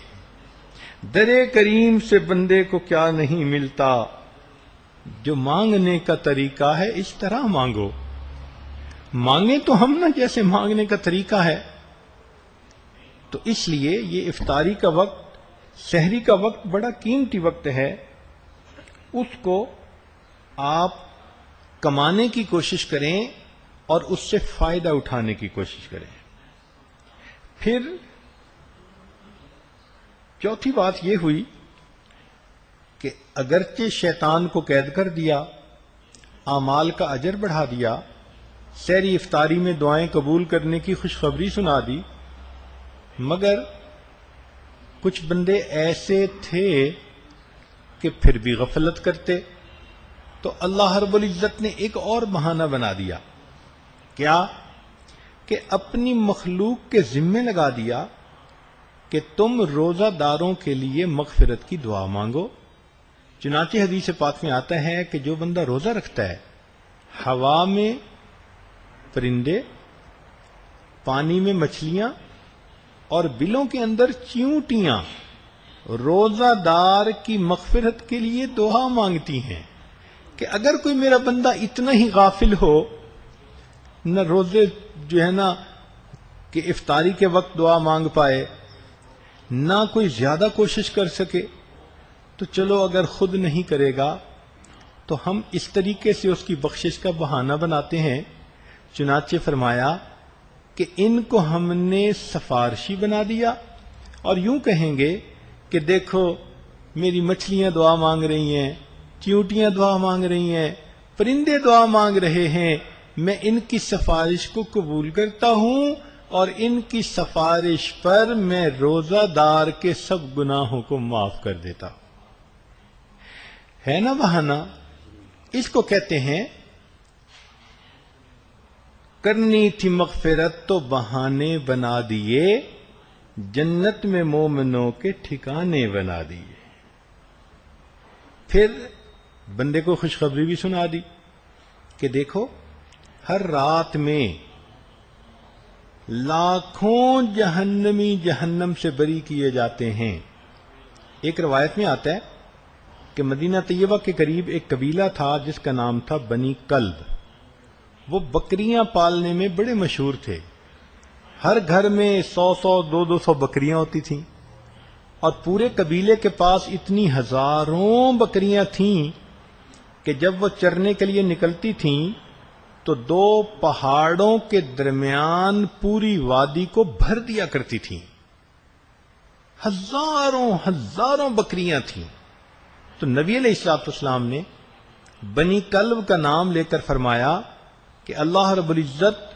درے کریم سے بندے کو کیا نہیں ملتا، جو مانگنے کا طریقہ ہے اس طرح مانگو. مانگیں تو ہم نا جیسے مانگنے کا طریقہ ہے. تو اس لیے یہ افطاری کا وقت، سحری کا وقت بڑا قیمتی وقت ہے. اس کو آپ کمانے کی کوشش کریں اور اس سے فائدہ اٹھانے کی کوشش کریں. پھر چوتھی بات یہ ہوئی کہ اگرچہ شیطان کو قید کر دیا، اعمال کا اجر بڑھا دیا، سحری افطاری میں دعائیں قبول کرنے کی خوشخبری سنا دی، مگر کچھ بندے ایسے تھے کہ پھر بھی غفلت کرتے. تو اللہ رب العزت نے ایک اور بہانہ بنا دیا. کیا؟ کہ اپنی مخلوق کے ذمے لگا دیا کہ تم روزہ داروں کے لیے مغفرت کی دعا مانگو. چنانچہ حدیث پاک میں آتا ہے کہ جو بندہ روزہ رکھتا ہے، ہوا میں پرندے، پانی میں مچھلیاں اور بلوں کے اندر چیونٹیاں روزہ دار کی مغفرت کے لیے دعا مانگتی ہیں. کہ اگر کوئی میرا بندہ اتنا ہی غافل ہو، نہ روزے جو ہے نا کہ افطاری کے وقت دعا مانگ پائے، نہ کوئی زیادہ کوشش کر سکے، تو چلو اگر خود نہیں کرے گا تو ہم اس طریقے سے اس کی بخشش کا بہانہ بناتے ہیں. چنانچہ فرمایا کہ ان کو ہم نے سفارشی بنا دیا اور یوں کہیں گے کہ دیکھو میری مچھلیاں دعا مانگ رہی ہیں، چیونٹیاں دعا مانگ رہی ہیں، پرندے دعا مانگ رہے ہیں، میں ان کی سفارش کو قبول کرتا ہوں اور ان کی سفارش پر میں روزہ دار کے سب گناہوں کو معاف کر دیتا ہوں۔ ہے نا بہانہ؟ اس کو کہتے ہیں کرنی تھی مغفرت تو بہانے بنا دیے، جنت میں مومنوں کے ٹھکانے بنا دیے۔ پھر بندے کو خوشخبری بھی سنا دی کہ دیکھو ہر رات میں لاکھوں جہنمی جہنم سے بری کیے جاتے ہیں۔ ایک روایت میں آتا ہے کہ مدینہ طیبہ کے قریب ایک قبیلہ تھا جس کا نام تھا بنی کلب۔ وہ بکریاں پالنے میں بڑے مشہور تھے، ہر گھر میں 100 200 بکریاں ہوتی تھیں، اور پورے قبیلے کے پاس اتنی ہزاروں بکریاں تھیں کہ جب وہ چرنے کے لیے نکلتی تھیں تو 2 پہاڑوں کے درمیان پوری وادی کو بھر دیا کرتی تھیں۔ ہزاروں بکریاں تھیں۔ تو نبی علیہ الصلوۃ والسلام نے بنی کلب کا نام لے کر فرمایا کہ اللہ رب العزت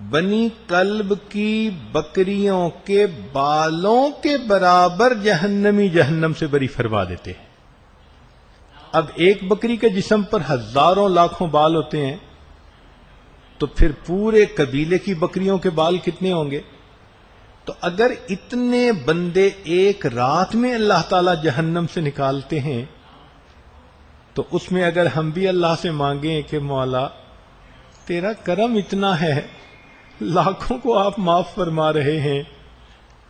بنی کلب کی بکریوں کے بالوں کے برابر جہنمی جہنم سے بری فرما دیتے ہیں۔ اب ایک بکری کے جسم پر ہزاروں لاکھوں بال ہوتے ہیں تو پھر پورے قبیلے کی بکریوں کے بال کتنے ہوں گے؟ تو اگر اتنے بندے ایک رات میں اللہ تعالی جہنم سے نکالتے ہیں تو اس میں اگر ہم بھی اللہ سے مانگیں کہ مولا تیرا کرم اتنا ہے، لاکھوں کو آپ معاف فرما رہے ہیں،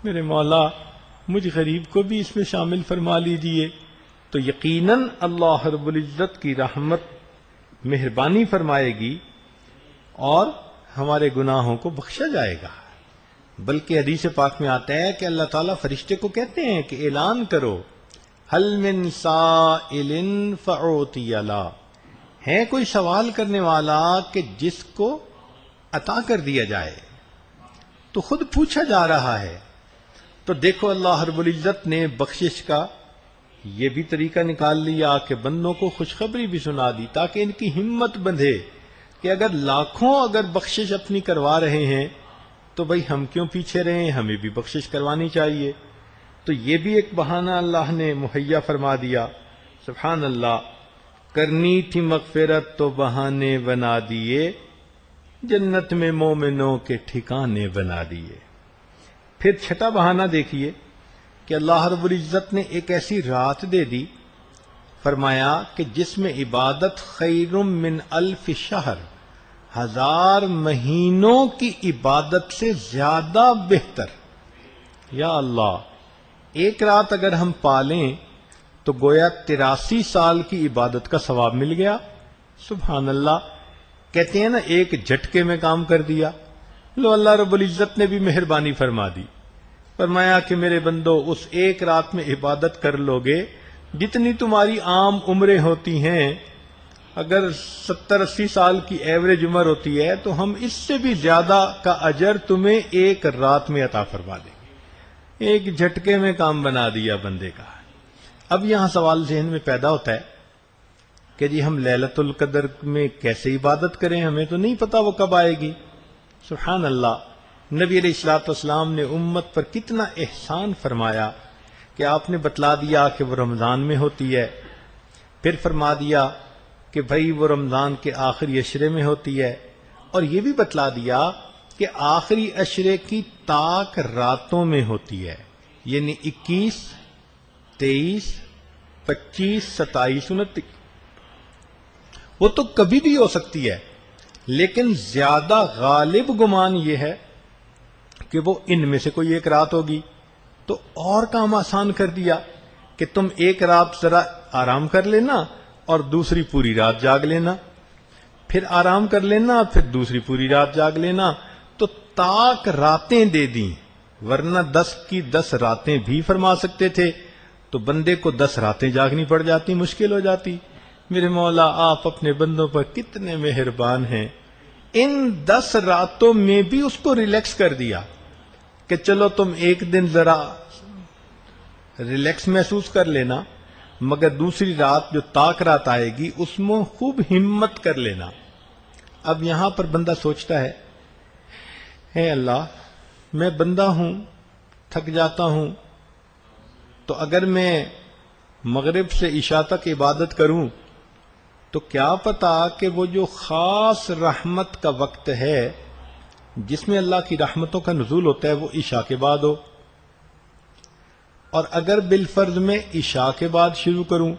میرے مولا مجھ غریب کو بھی اس میں شامل فرما لیجئے، تو یقیناً اللہ رب العزت کی رحمت مہربانی فرمائے گی اور ہمارے گناہوں کو بخشا جائے گا۔ بلکہ حدیث پاک میں آتا ہے کہ اللہ تعالیٰ فرشتے کو کہتے ہیں کہ اعلان کرو ہل من سائل فاعطی له، ہے کوئی سوال کرنے والا کہ جس کو عطا کر دیا جائے، تو خود پوچھا جا رہا ہے۔ تو دیکھو اللہ رب العزت نے بخشش کا یہ بھی طریقہ نکال لیا کہ بندوں کو خوشخبری بھی سنا دی تاکہ ان کی ہمت بندھے کہ اگر لاکھوں بخشش اپنی کروا رہے ہیں تو بھئی ہم کیوں پیچھے رہیں، ہمیں بھی بخشش کروانی چاہیے۔ تو یہ بھی ایک بہانہ اللہ نے مہیا فرما دیا۔ سبحان اللہ، کرنی تھی مغفرت تو بہانے بنا دیے، جنت میں مومنوں کے ٹھکانے بنا دیے۔ پھر چھٹا بہانہ دیکھیے کہ اللہ رب العزت نے ایک ایسی رات دے دی، فرمایا کہ جس میں عبادت خیر من 1000 شہر، 1000 مہینوں کی عبادت سے زیادہ بہتر۔ یا اللہ، ایک رات اگر ہم پالیں تو گویا 83 سال کی عبادت کا ثواب مل گیا۔ سبحان اللہ، کہتے ہیں نا ایک جھٹکے میں کام کر دیا۔ لو اللہ رب العزت نے بھی مہربانی فرما دی، فرمایا کہ میرے بندو اس ایک رات میں عبادت کر لو گے جتنی تمہاری عام عمریں ہوتی ہیں، اگر 70-80 سال کی ایوریج عمر ہوتی ہے تو ہم اس سے بھی زیادہ کا اجر تمہیں ایک رات میں عطا فرما دیں گے۔ ایک جھٹکے میں کام بنا دیا بندے کا۔ اب یہاں سوال ذہن میں پیدا ہوتا ہے کہ جی ہم لیلۃ القدر میں کیسے عبادت کریں، ہمیں تو نہیں پتا وہ کب آئے گی۔ سبحان اللہ، نبی علیہ الصلوۃ والسلام نے امت پر کتنا احسان فرمایا کہ آپ نے بتلا دیا کہ وہ رمضان میں ہوتی ہے، پھر فرما دیا کہ بھائی وہ رمضان کے آخری عشرے میں ہوتی ہے، اور یہ بھی بتلا دیا کہ آخری عشرے کی طاق راتوں میں ہوتی ہے، یعنی 21 23 25 27 29۔ وہ تو کبھی بھی ہو سکتی ہے، لیکن زیادہ غالب گمان یہ ہے کہ وہ ان میں سے کوئی ایک رات ہوگی۔ تو اور کام آسان کر دیا کہ تم ایک رات ذرا آرام کر لینا اور دوسری پوری رات جاگ لینا، پھر آرام کر لینا، پھر دوسری پوری رات جاگ لینا۔ تو طاق راتیں دے دیں، ورنہ 10 کی 10 راتیں بھی فرما سکتے تھے تو بندے کو 10 راتیں جاگنی پڑ جاتی، مشکل ہو جاتی۔ میرے مولا آپ اپنے بندوں پر کتنے مہربان ہیں، ان 10 راتوں میں بھی اس کو ریلیکس کر دیا کہ چلو تم ایک دن ذرا ریلیکس محسوس کر لینا، مگر دوسری رات جو تاک رات آئے گی اس میں خوب ہمت کر لینا۔ اب یہاں پر بندہ سوچتا ہے، اے اللہ میں بندہ ہوں، تھک جاتا ہوں، تو اگر میں مغرب سے عشاء تک عبادت کروں تو کیا پتا کہ وہ جو خاص رحمت کا وقت ہے جس میں اللہ کی رحمتوں کا نزول ہوتا ہے وہ عشاء کے بعد ہو، اور اگر بالفرض میں عشاء کے بعد شروع کروں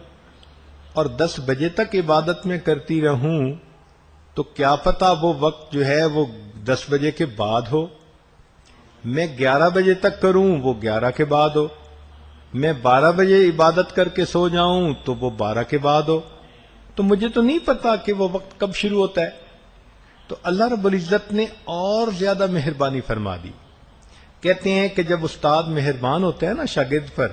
اور 10 بجے تک عبادت میں کرتی رہوں تو کیا پتا وہ وقت جو ہے وہ 10 بجے کے بعد ہو، میں 11 بجے تک کروں وہ 11 کے بعد ہو، میں 12 بجے عبادت کر کے سو جاؤں تو وہ 12 کے بعد ہو، تو مجھے تو نہیں پتا کہ وہ وقت کب شروع ہوتا ہے۔ تو اللہ رب العزت نے اور زیادہ مہربانی فرما دی۔ کہتے ہیں کہ جب استاد مہربان ہوتا ہے نا شاگرد پر،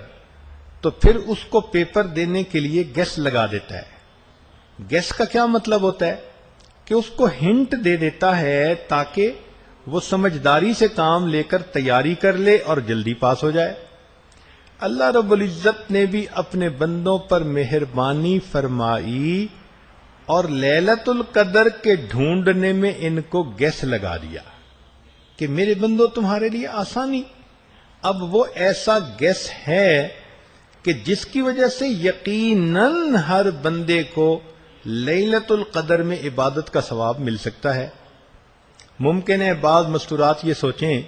تو پھر اس کو پیپر دینے کے لیے گیس لگا دیتا ہے۔ گیس کا کیا مطلب ہوتا ہے کہ اس کو ہنٹ دے دیتا ہے تاکہ وہ سمجھداری سے کام لے کر تیاری کر لے اور جلدی پاس ہو جائے۔ اللہ رب العزت نے بھی اپنے بندوں پر مہربانی فرمائی اور لیلۃ القدر کے ڈھونڈنے میں ان کو گیس لگا دیا کہ میرے بندوں تمہارے لیے آسانی۔ اب وہ ایسا گیس ہے کہ جس کی وجہ سے یقیناً ہر بندے کو لیلۃ القدر میں عبادت کا ثواب مل سکتا ہے۔ ممکن ہے بعض مستورات یہ سوچیں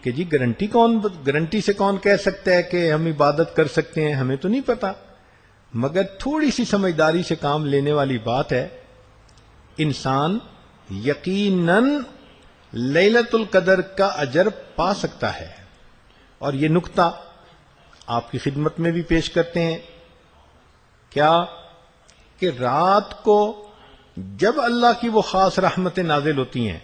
کہ جی گارنٹی سے کون کہہ سکتا ہے کہ ہم عبادت کر سکتے ہیں، ہمیں تو نہیں پتا، مگر تھوڑی سی سمجھداری سے کام لینے والی بات ہے۔ انسان یقیناً لیلۃ القدر کا اجر پا سکتا ہے، اور یہ نکتہ آپ کی خدمت میں بھی پیش کرتے ہیں کیا کہ رات کو جب اللہ کی وہ خاص رحمتیں نازل ہوتی ہیں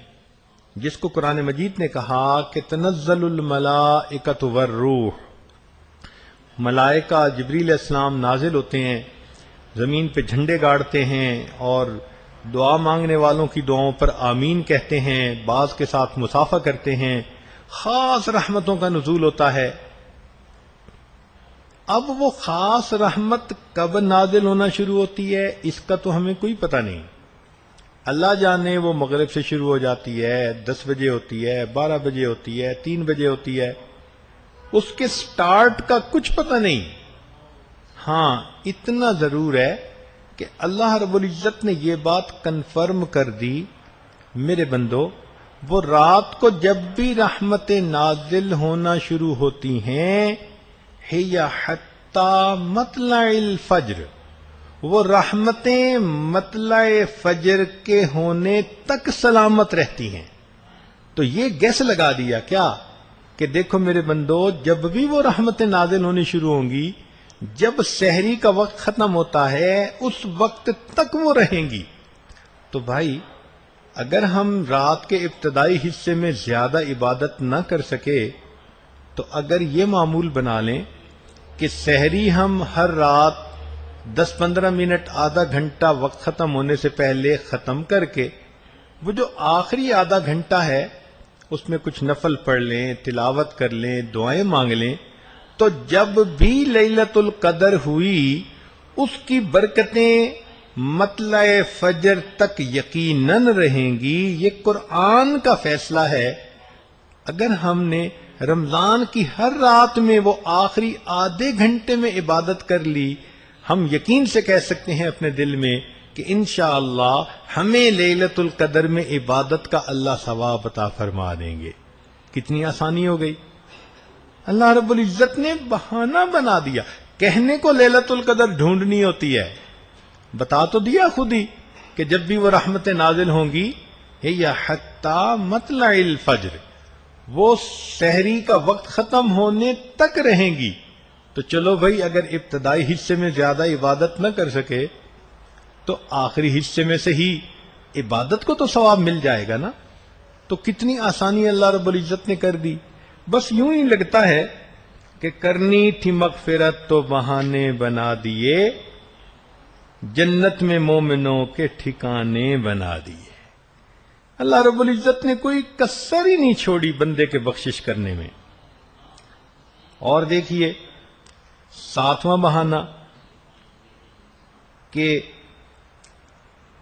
جس کو قرآن مجید نے کہا کہ تنزل الملائکۃ والروح، ملائکہ جبریل علیہ السلام نازل ہوتے ہیں، زمین پہ جھنڈے گاڑتے ہیں اور دعا مانگنے والوں کی دعاؤں پر آمین کہتے ہیں، بعض کے ساتھ مصافحہ کرتے ہیں، خاص رحمتوں کا نزول ہوتا ہے۔ اب وہ خاص رحمت کب نازل ہونا شروع ہوتی ہے اس کا تو ہمیں کوئی پتہ نہیں، اللہ جانے وہ مغرب سے شروع ہو جاتی ہے، 10 بجے ہوتی ہے، 12 بجے ہوتی ہے، 3 بجے ہوتی ہے، اس کے سٹارٹ کا کچھ پتہ نہیں۔ ہاں اتنا ضرور ہے کہ اللہ رب العزت نے یہ بات کنفرم کر دی، میرے بندو وہ رات کو جب بھی رحمتیں نازل ہونا شروع ہوتی ہیں ہی حتی مطلع الفجر، وہ رحمتیں مطلع فجر کے ہونے تک سلامت رہتی ہیں۔ تو یہ گیس لگا دیا کیا کہ دیکھو میرے بندو جب بھی وہ رحمتیں نازل ہونی شروع ہوں گی، جب سحری کا وقت ختم ہوتا ہے اس وقت تک وہ رہیں گی۔ تو بھائی اگر ہم رات کے ابتدائی حصے میں زیادہ عبادت نہ کر سکے تو اگر یہ معمول بنا لیں کہ سحری ہم ہر رات 10-15 منٹ آدھا گھنٹہ وقت ختم ہونے سے پہلے ختم کر کے وہ جو آخری آدھا گھنٹہ ہے اس میں کچھ نفل پڑھ لیں، تلاوت کر لیں، دعائیں مانگ لیں، تو جب بھی لیلۃ القدر ہوئی اس کی برکتیں مطلع فجر تک یقیناً رہیں گی۔ یہ قرآن کا فیصلہ ہے۔ اگر ہم نے رمضان کی ہر رات میں وہ آخری آدھے گھنٹے میں عبادت کر لی، ہم یقین سے کہہ سکتے ہیں اپنے دل میں کہ انشاءاللہ ہمیں لیلۃ القدر میں عبادت کا اللہ ثواب عطا فرما دیں گے۔ کتنی آسانی ہو گئی۔ اللہ رب العزت نے بہانہ بنا دیا، کہنے کو لیلۃ القدر ڈھونڈنی ہوتی ہے، بتا تو دیا خود ہی کہ جب بھی وہ رحمتیں نازل ہوں گی یا حتی مطلع الفجر، وہ سحری کا وقت ختم ہونے تک رہیں گی۔ تو چلو بھائی اگر ابتدائی حصے میں زیادہ عبادت نہ کر سکے تو آخری حصے میں سے ہی عبادت کو تو ثواب مل جائے گا نا۔ تو کتنی آسانی اللہ رب العزت نے کر دی۔ بس یوں ہی لگتا ہے کہ کرنی تھی مغفرت تو بہانے بنا دیے، جنت میں مومنوں کے ٹھکانے بنا دیے۔ اللہ رب العزت نے کوئی کسر ہی نہیں چھوڑی بندے کے بخشش کرنے میں۔ اور دیکھیے ساتواں بہانہ کہ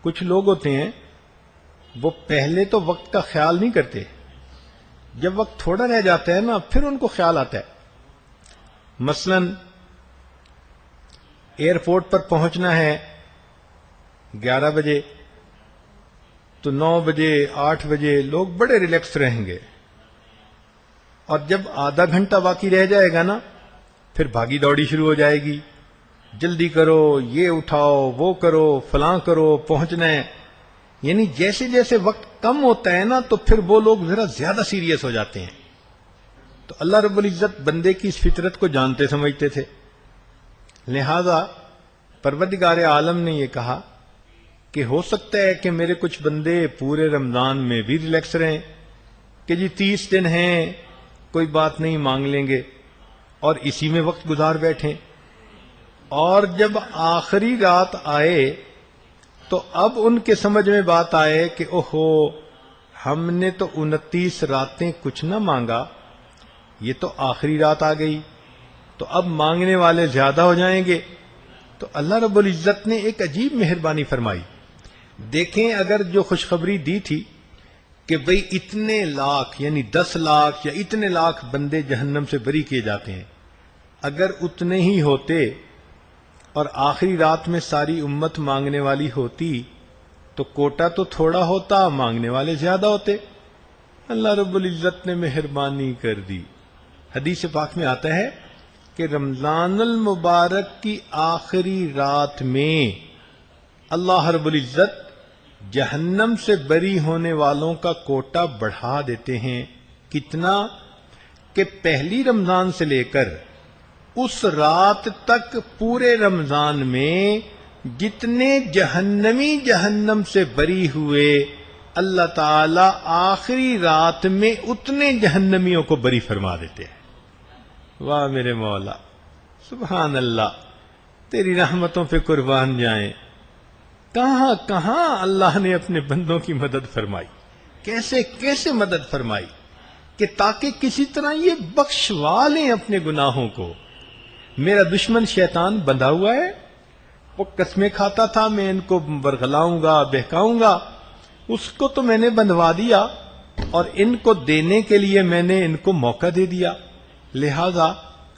کچھ لوگ ہوتے ہیں وہ پہلے تو وقت کا خیال نہیں کرتے، جب وقت تھوڑا رہ جاتا ہے نا پھر ان کو خیال آتا ہے۔ مثلا ایئرپورٹ پر پہنچنا ہے 11 بجے تو 9 بجے 8 بجے لوگ بڑے ریلیکس رہیں گے، اور جب آدھا گھنٹہ باقی رہ جائے گا نا پھر بھاگی دوڑی شروع ہو جائے گی، جلدی کرو، یہ اٹھاؤ، وہ کرو، فلاں کرو، پہنچنا ہے۔ یعنی جیسے جیسے وقت کم ہوتا ہے نا تو پھر وہ لوگ ذرا زیادہ سیریس ہو جاتے ہیں۔ تو اللہ رب العزت بندے کی اس فطرت کو جانتے سمجھتے تھے، لہذا پروردگار عالم نے یہ کہا کہ ہو سکتا ہے کہ میرے کچھ بندے پورے رمضان میں بھی ریلیکس رہیں کہ جی 30 دن ہیں کوئی بات نہیں مانگ لیں گے، اور اسی میں وقت گزار بیٹھیں، اور جب آخری رات آئے تو اب ان کے سمجھ میں بات آئے کہ اوہو ہم نے تو 29 راتیں کچھ نہ مانگا، یہ تو آخری رات آ گئی تو اب مانگنے والے زیادہ ہو جائیں گے۔ تو اللہ رب العزت نے ایک عجیب مہربانی فرمائی۔ دیکھیں اگر جو خوشخبری دی تھی کہ بھئی اتنے لاکھ یعنی 10 لاکھ یا اتنے لاکھ بندے جہنم سے بری کیے جاتے ہیں، اگر اتنے ہی ہوتے اور آخری رات میں ساری امت مانگنے والی ہوتی تو کوٹا تو تھوڑا ہوتا، مانگنے والے زیادہ ہوتے۔ اللہ رب العزت نے مہربانی کر دی۔ حدیث پاک میں آتا ہے کہ رمضان المبارک کی آخری رات میں اللہ رب العزت جہنم سے بری ہونے والوں کا کوٹا بڑھا دیتے ہیں۔ کتنا کہ پہلی رمضان سے لے کر اس رات تک پورے رمضان میں جتنے جہنمی جہنم سے بری ہوئے اللہ تعالی آخری رات میں اتنے جہنمیوں کو بری فرما دیتے ہیں۔ واہ میرے مولا، سبحان اللہ، تیری رحمتوں پہ قربان جائیں۔ کہاں کہاں اللہ نے اپنے بندوں کی مدد فرمائی، کیسے کیسے مدد فرمائی کہ تاکہ کسی طرح یہ بخشوا لیں اپنے گناہوں کو۔ میرا دشمن شیطان بندھا ہوا ہے، وہ قسمیں کھاتا تھا میں ان کو برگلاؤں گا بہکاؤں گا، اس کو تو میں نے بندھوا دیا اور ان کو دینے کے لیے میں نے ان کو موقع دے دیا۔ لہذا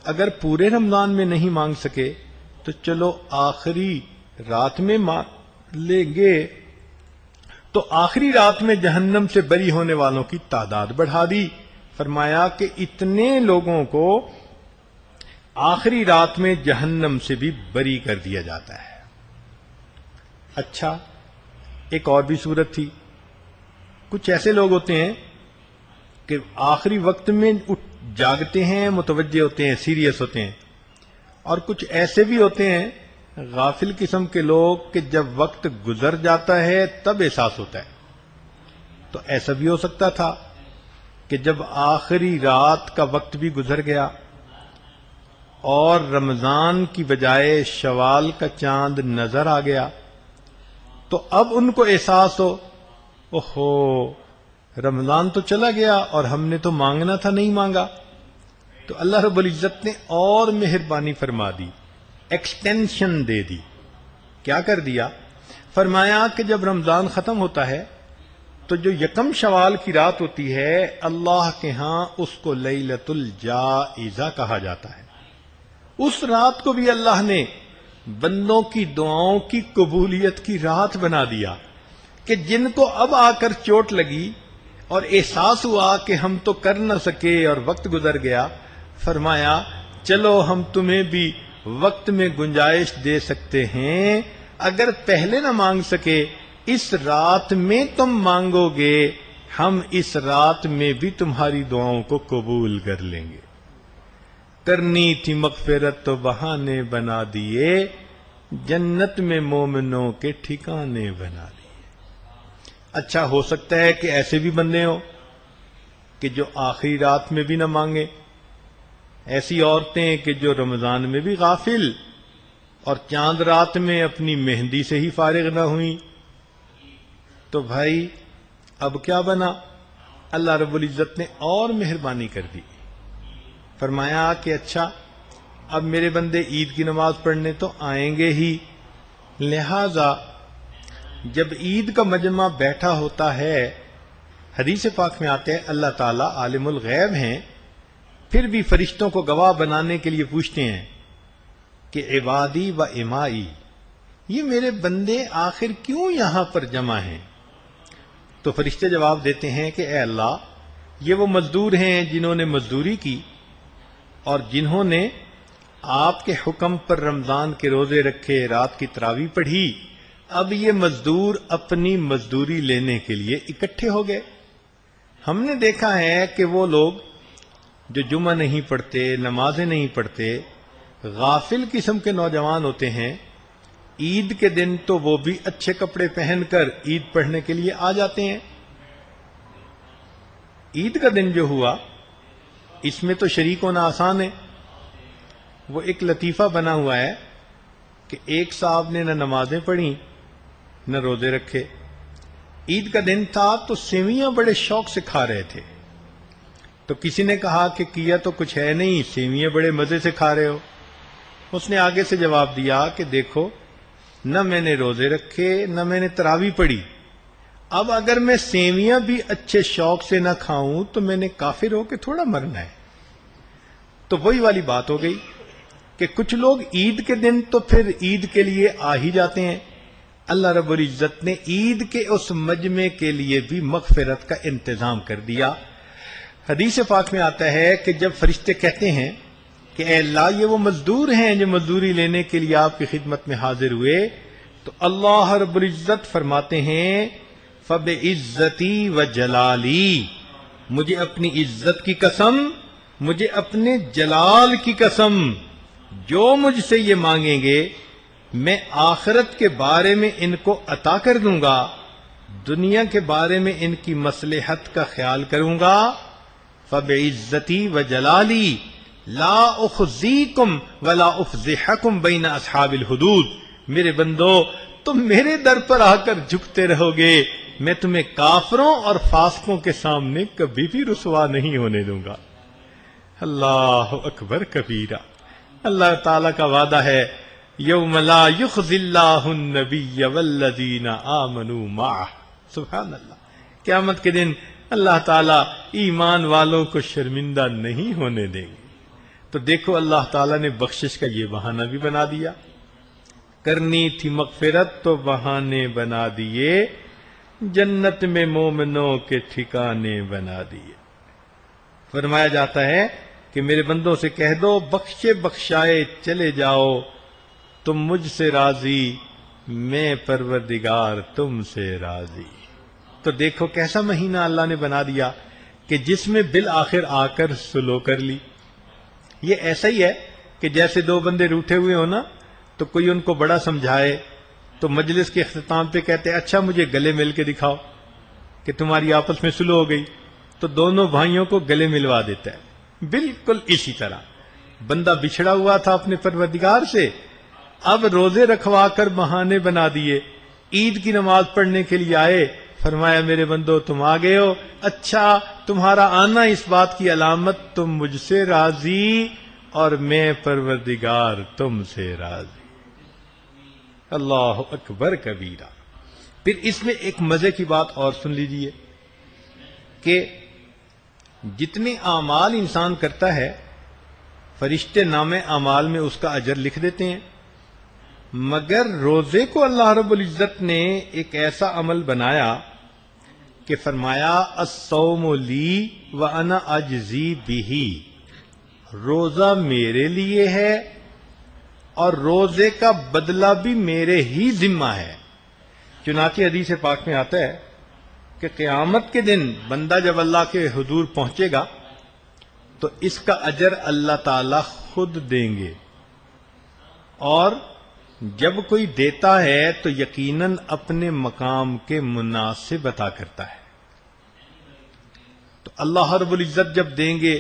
اگر پورے رمضان میں نہیں مانگ سکے تو چلو آخری رات میں مانگ لیں گے۔ تو آخری رات میں جہنم سے بری ہونے والوں کی تعداد بڑھا دی، فرمایا کہ اتنے لوگوں کو آخری رات میں جہنم سے بھی بری کر دیا جاتا ہے۔ اچھا ایک اور بھی صورت تھی، کچھ ایسے لوگ ہوتے ہیں کہ آخری وقت میں جاگتے ہیں، متوجہ ہوتے ہیں، سیریس ہوتے ہیں، اور کچھ ایسے بھی ہوتے ہیں غافل قسم کے لوگ کہ جب وقت گزر جاتا ہے تب احساس ہوتا ہے۔ تو ایسا بھی ہو سکتا تھا کہ جب آخری رات کا وقت بھی گزر گیا اور رمضان کی بجائے شوال کا چاند نظر آ گیا تو اب ان کو احساس ہو اوہو رمضان تو چلا گیا اور ہم نے تو مانگنا تھا نہیں مانگا۔ تو اللہ رب العزت نے اور مہربانی فرما دی، ایکسٹینشن دے دی۔ کیا کر دیا؟ فرمایا کہ جب رمضان ختم ہوتا ہے تو جو یکم شوال کی رات ہوتی ہے اللہ کے ہاں اس کو لیلۃ الجائزہ کہا جاتا ہے۔ اس رات کو بھی اللہ نے بندوں کی دعاؤں کی قبولیت کی رات بنا دیا کہ جن کو اب آ کر چوٹ لگی اور احساس ہوا کہ ہم تو کر نہ سکے اور وقت گزر گیا، فرمایا چلو ہم تمہیں بھی وقت میں گنجائش دے سکتے ہیں، اگر پہلے نہ مانگ سکے اس رات میں تم مانگو گے ہم اس رات میں بھی تمہاری دعاؤں کو قبول کر لیں گے۔ کرنی تھی مغفرت تو بہانے بنا دیے، جنت میں مومنوں کے ٹھکانے بنا دیے۔ اچھا ہو سکتا ہے کہ ایسے بھی بندے ہوں کہ جو آخری رات میں بھی نہ مانگے، ایسی عورتیں کہ جو رمضان میں بھی غافل اور چاند رات میں اپنی مہندی سے ہی فارغ نہ ہوئیں، تو بھائی اب کیا بنا؟ اللہ رب العزت نے اور مہربانی کر دی، فرمایا کہ اچھا اب میرے بندے عید کی نماز پڑھنے تو آئیں گے ہی، لہذا جب عید کا مجمع بیٹھا ہوتا ہے، حدیث پاک میں آتے ہیں اللہ تعالیٰ عالم الغیب ہیں، پھر بھی فرشتوں کو گواہ بنانے کے لیے پوچھتے ہیں کہ عبادی و امائی، یہ میرے بندے آخر کیوں یہاں پر جمع ہیں؟ تو فرشتے جواب دیتے ہیں کہ اے اللہ، یہ وہ مزدور ہیں جنہوں نے مزدوری کی اور جنہوں نے آپ کے حکم پر رمضان کے روزے رکھے، رات کی تراویح پڑھی، اب یہ مزدور اپنی مزدوری لینے کے لیے اکٹھے ہو گئے۔ ہم نے دیکھا ہے کہ وہ لوگ جو جمعہ نہیں پڑھتے، نمازیں نہیں پڑھتے، غافل قسم کے نوجوان ہوتے ہیں، عید کے دن تو وہ بھی اچھے کپڑے پہن کر عید پڑھنے کے لیے آ جاتے ہیں۔ عید کا دن جو ہوا، اس میں تو شریک ہونا آسان ہے۔ وہ ایک لطیفہ بنا ہوا ہے کہ ایک صاحب نے نہ نمازیں پڑھی نہ روزے رکھے، عید کا دن تھا تو سیویاں بڑے شوق سے کھا رہے تھے، تو کسی نے کہا کہ کیا تو کچھ ہے نہیں، سیویاں بڑے مزے سے کھا رہے ہو۔ اس نے آگے سے جواب دیا کہ دیکھو، نہ میں نے روزے رکھے نہ میں نے تراویح پڑھی، اب اگر میں سیویاں بھی اچھے شوق سے نہ کھاؤں تو میں نے کافر ہو کے تھوڑا مرنا ہے۔ تو وہی والی بات ہو گئی کہ کچھ لوگ عید کے دن تو پھر عید کے لیے آ ہی جاتے ہیں، اللہ رب العزت نے عید کے اس مجمع کے لیے بھی مغفرت کا انتظام کر دیا۔ حدیث پاک میں آتا ہے کہ جب فرشتے کہتے ہیں کہ اے اللہ، یہ وہ مزدور ہیں جو مزدوری لینے کے لیے آپ کی خدمت میں حاضر ہوئے، تو اللہ رب العزت فرماتے ہیں فَبِعِزَّتِي وَجَلَالِي، مجھے اپنی عزت کی قسم، مجھے اپنے جلال کی قسم، جو مجھ سے یہ مانگیں گے میں آخرت کے بارے میں ان کو عطا کر دوں گا، دنیا کے بارے میں ان کی مصلحت کا خیال کروں گا۔ فَبِعِزَّتِي وَجَلَالِي لا اخزیکم ولا افضحکم بین اصحاب الحدود، میرے بندو تم میرے در پر آ کر جھکتے رہو گے، میں تمہیں کافروں اور فاسقوں کے سامنے کبھی بھی رسوا نہیں ہونے دوں گا۔ اللہ اکبر کبیرہ۔ اللہ تعالیٰ کا وعدہ ہے یوم لا یخزی اللہ النبی والذین آمنوا معہ، سبحان اللہ، قیامت کے دن اللہ تعالیٰ ایمان والوں کو شرمندہ نہیں ہونے دیں گے۔ تو دیکھو اللہ تعالیٰ نے بخشش کا یہ بہانہ بھی بنا دیا، کرنی تھی مغفرت تو بہانے بنا دیے، جنت میں مومنوں کے ٹھکانے بنا دیے۔ فرمایا جاتا ہے کہ میرے بندوں سے کہہ دو بخشے بخشائے چلے جاؤ، تم مجھ سے راضی میں پروردگار تم سے راضی۔ تو دیکھو کیسا مہینہ اللہ نے بنا دیا کہ جس میں بالآخر آ کر سلو کر لی۔ یہ ایسا ہی ہے کہ جیسے دو بندے روٹھے ہوئے ہو نا، تو کوئی ان کو بڑا سمجھائے تو مجلس کے اختتام پہ کہتے ہیں اچھا مجھے گلے مل کے دکھاؤ کہ تمہاری آپس میں سلو ہو گئی، تو دونوں بھائیوں کو گلے ملوا دیتا ہے۔ بالکل اسی طرح بندہ بچھڑا ہوا تھا اپنے پروردگار سے، اب روزے رکھوا کر بہانے بنا دیے، عید کی نماز پڑھنے کے لیے آئے، فرمایا میرے بندو تم آ گئے ہو، اچھا تمہارا آنا اس بات کی علامت تم مجھ سے راضی اور میں پروردگار تم سے راضی۔ اللہ اکبر کبیرہ۔ پھر اس میں ایک مزے کی بات اور سن لیجئے کہ جتنے اعمال انسان کرتا ہے فرشتے نام اعمال میں اس کا اجر لکھ دیتے ہیں، مگر روزے کو اللہ رب العزت نے ایک ایسا عمل بنایا کہ فرمایا الصوم لی وانا اجزی بہ، روزہ میرے لیے ہے اور روزے کا بدلہ بھی میرے ہی ذمہ ہے۔ چنانچہ حدیث پاک میں آتا ہے کہ قیامت کے دن بندہ جب اللہ کے حضور پہنچے گا تو اس کا اجر اللہ تعالی خود دیں گے، اور جب کوئی دیتا ہے تو یقیناً اپنے مقام کے مناسب عطا کرتا ہے۔ تو اللہ رب العزت جب دیں گے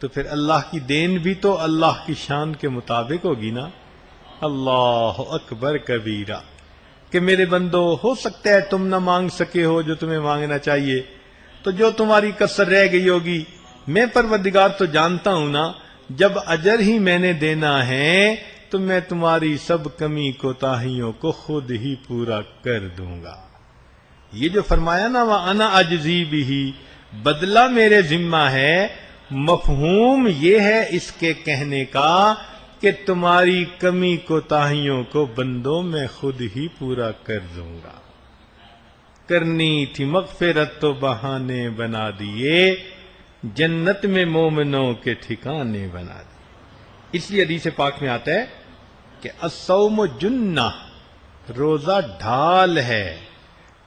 تو پھر اللہ کی دین بھی تو اللہ کی شان کے مطابق ہوگی نا۔ اللہ اکبر کبیرہ۔ کہ میرے بندو ہو سکتا ہے تم نہ مانگ سکے ہو جو تمہیں مانگنا چاہیے، تو جو تمہاری کسر رہ گئی ہوگی میں پروردگار تو جانتا ہوں نا، جب اجر ہی میں نے دینا ہے تو میں تمہاری سب کمی کوتاہیوں کو خود ہی پورا کر دوں گا. یہ جو فرمایا نا وَأَنَا أَجْزِي بِهِ، بدلہ میرے ذمہ ہے، مفہوم یہ ہے اس کے کہنے کا کہ تمہاری کمی کوتاہیوں کو بندوں میں خود ہی پورا کر دوں گا. کرنی تھی مغفرت تو بہانے بنا دیے، جنت میں مومنوں کے ٹھکانے بنا دیے. اس لیے حدیث پاک میں آتا ہے کہ الصوم جنہ، روزہ ڈھال ہے.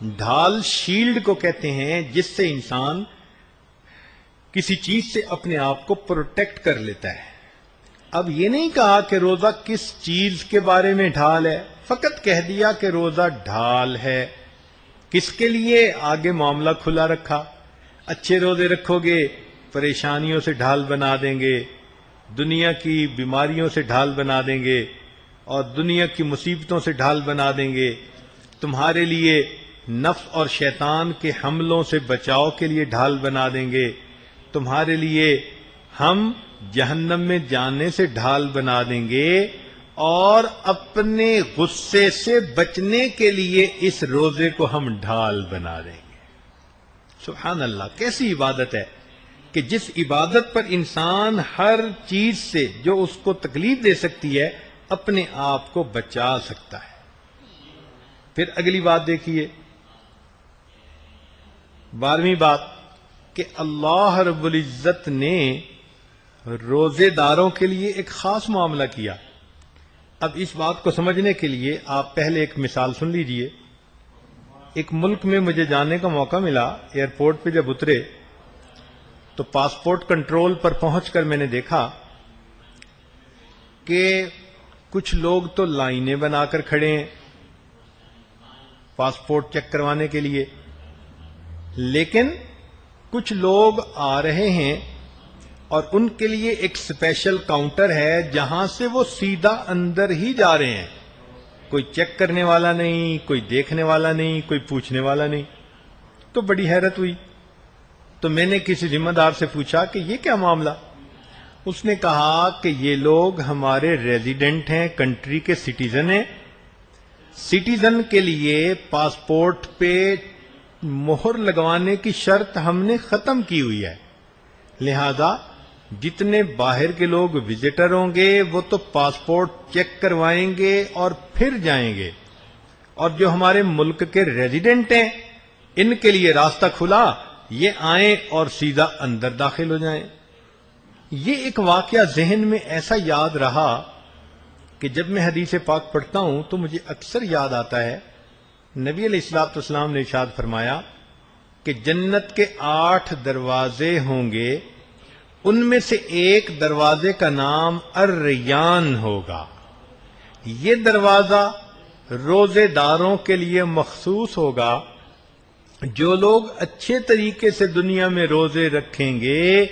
ڈھال شیلڈ کو کہتے ہیں جس سے انسان کسی چیز سے اپنے آپ کو پروٹیکٹ کر لیتا ہے. اب یہ نہیں کہا کہ روزہ کس چیز کے بارے میں ڈھال ہے، فقط کہہ دیا کہ روزہ ڈھال ہے. کس کے لیے؟ آگے معاملہ کھلا رکھا. اچھے روزے رکھو گے پریشانیوں سے ڈھال بنا دیں گے، دنیا کی بیماریوں سے ڈھال بنا دیں گے، اور دنیا کی مصیبتوں سے ڈھال بنا دیں گے. تمہارے لیے نفس اور شیطان کے حملوں سے بچاؤ کے لیے ڈھال بنا دیں گے. تمہارے لیے ہم جہنم میں جانے سے ڈھال بنا دیں گے، اور اپنے غصے سے بچنے کے لیے اس روزے کو ہم ڈھال بنا دیں گے. سبحان اللہ، کیسی عبادت ہے کہ جس عبادت پر انسان ہر چیز سے جو اس کو تکلیف دے سکتی ہے اپنے آپ کو بچا سکتا ہے. پھر اگلی بات دیکھیے، 12ویں بات کہ اللہ رب العزت نے روزے داروں کے لیے ایک خاص معاملہ کیا. اب اس بات کو سمجھنے کے لیے آپ پہلے ایک مثال سن لیجئے. ایک ملک میں مجھے جانے کا موقع ملا. ایئرپورٹ پہ جب اترے تو پاسپورٹ کنٹرول پر پہنچ کر میں نے دیکھا کہ کچھ لوگ تو لائنیں بنا کر کھڑے ہیں پاسپورٹ چیک کروانے کے لیے، لیکن کچھ لوگ آ رہے ہیں اور ان کے لیے ایک اسپیشل کاؤنٹر ہے جہاں سے وہ سیدھا اندر ہی جا رہے ہیں. کوئی چیک کرنے والا نہیں، کوئی دیکھنے والا نہیں، کوئی پوچھنے والا نہیں. تو بڑی حیرت ہوئی. تو میں نے کسی ذمہ دار سے پوچھا کہ یہ کیا معاملہ؟ اس نے کہا کہ یہ لوگ ہمارے ریزیڈنٹ ہیں، کنٹری کے سٹیزن ہیں. سٹیزن کے لیے پاسپورٹ پہ مہر لگوانے کی شرط ہم نے ختم کی ہوئی ہے، لہذا جتنے باہر کے لوگ وزٹر ہوں گے وہ تو پاسپورٹ چیک کروائیں گے اور پھر جائیں گے، اور جو ہمارے ملک کے ریزیڈنٹ ہیں ان کے لیے راستہ کھلا، یہ آئیں اور سیدھا اندر داخل ہو جائیں. یہ ایک واقعہ ذہن میں ایسا یاد رہا کہ جب میں حدیث پاک پڑھتا ہوں تو مجھے اکثر یاد آتا ہے نبی علیہ الصلوۃ والسلام نے ارشاد فرمایا کہ جنت کے 8 دروازے ہوں گے، ان میں سے ایک دروازے کا نام الریان ہوگا. یہ دروازہ روزے داروں کے لیے مخصوص ہوگا. جو لوگ اچھے طریقے سے دنیا میں روزے رکھیں گے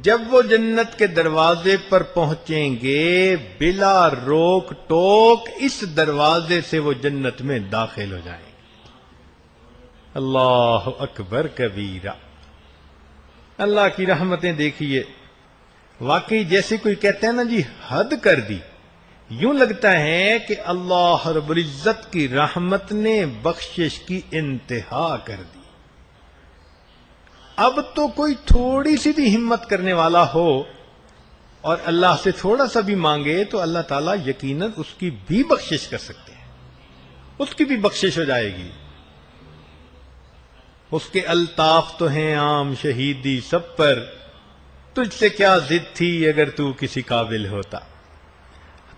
جب وہ جنت کے دروازے پر پہنچیں گے بلا روک ٹوک اس دروازے سے وہ جنت میں داخل ہو جائیں گے. اللہ اکبر کبیرہ. اللہ کی رحمتیں دیکھیے، واقعی جیسے کوئی کہتے ہیں نا جی حد کر دی. یوں لگتا ہے کہ اللہ رب العزت کی رحمت نے بخشش کی انتہا کر دی. اب تو کوئی تھوڑی سی بھی ہمت کرنے والا ہو اور اللہ سے تھوڑا سا بھی مانگے تو اللہ تعالیٰ یقیناً اس کی بھی بخشش کر سکتے ہیں، اس کی بھی بخشش ہو جائے گی. اس کے الطاف تو ہیں عام شہیدی سب پر، تجھ سے کیا ضد تھی اگر تو کسی قابل ہوتا.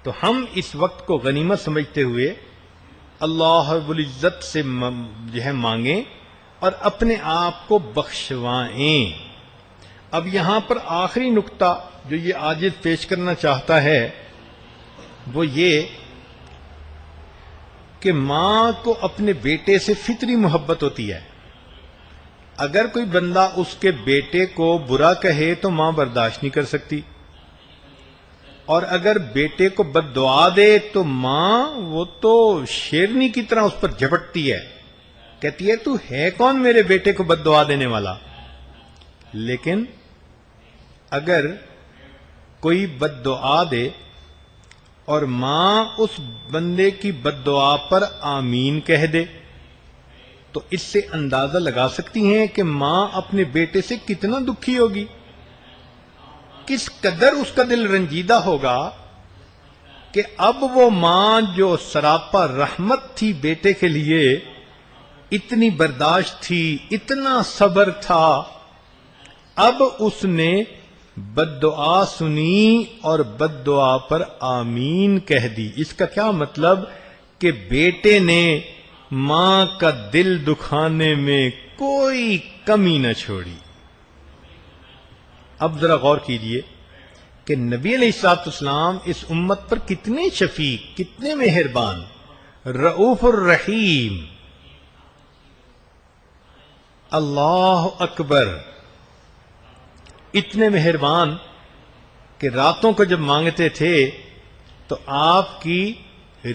تو ہم اس وقت کو غنیمت سمجھتے ہوئے اللہ رب العزت سے جو ہے مانگیں اور اپنے آپ کو بخشوائیں. اب یہاں پر آخری نقطہ جو یہ عاجز پیش کرنا چاہتا ہے وہ یہ کہ ماں کو اپنے بیٹے سے فطری محبت ہوتی ہے. اگر کوئی بندہ اس کے بیٹے کو برا کہے تو ماں برداشت نہیں کر سکتی، اور اگر بیٹے کو بد دعا دے تو ماں وہ تو شیرنی کی طرح اس پر جھپٹتی ہے، کہتی ہے تو ہے کون میرے بیٹے کو بد دعا دینے والا. لیکن اگر کوئی بد دعا دے اور ماں اس بندے کی بد دعا پر آمین کہہ دے تو اس سے اندازہ لگا سکتی ہیں کہ ماں اپنے بیٹے سے کتنا دکھی ہوگی، کس قدر اس کا دل رنجیدہ ہوگا کہ اب وہ ماں جو سراپا رحمت تھی بیٹے کے لیے، اتنی برداشت تھی، اتنا صبر تھا، اب اس نے بد دعا سنی اور بد دعا پر آمین کہہ دی۔ اس کا کیا مطلب کہ بیٹے نے ماں کا دل دکھانے میں کوئی کمی نہ چھوڑی۔ اب ذرا غور کیجئے کہ نبی علیہ الصلوۃ والسلام اس امت پر کتنے شفیق، کتنے مہربان، رؤوف الرحیم۔ اللہ اکبر، اتنے مہربان کہ راتوں کو جب مانگتے تھے تو آپ کی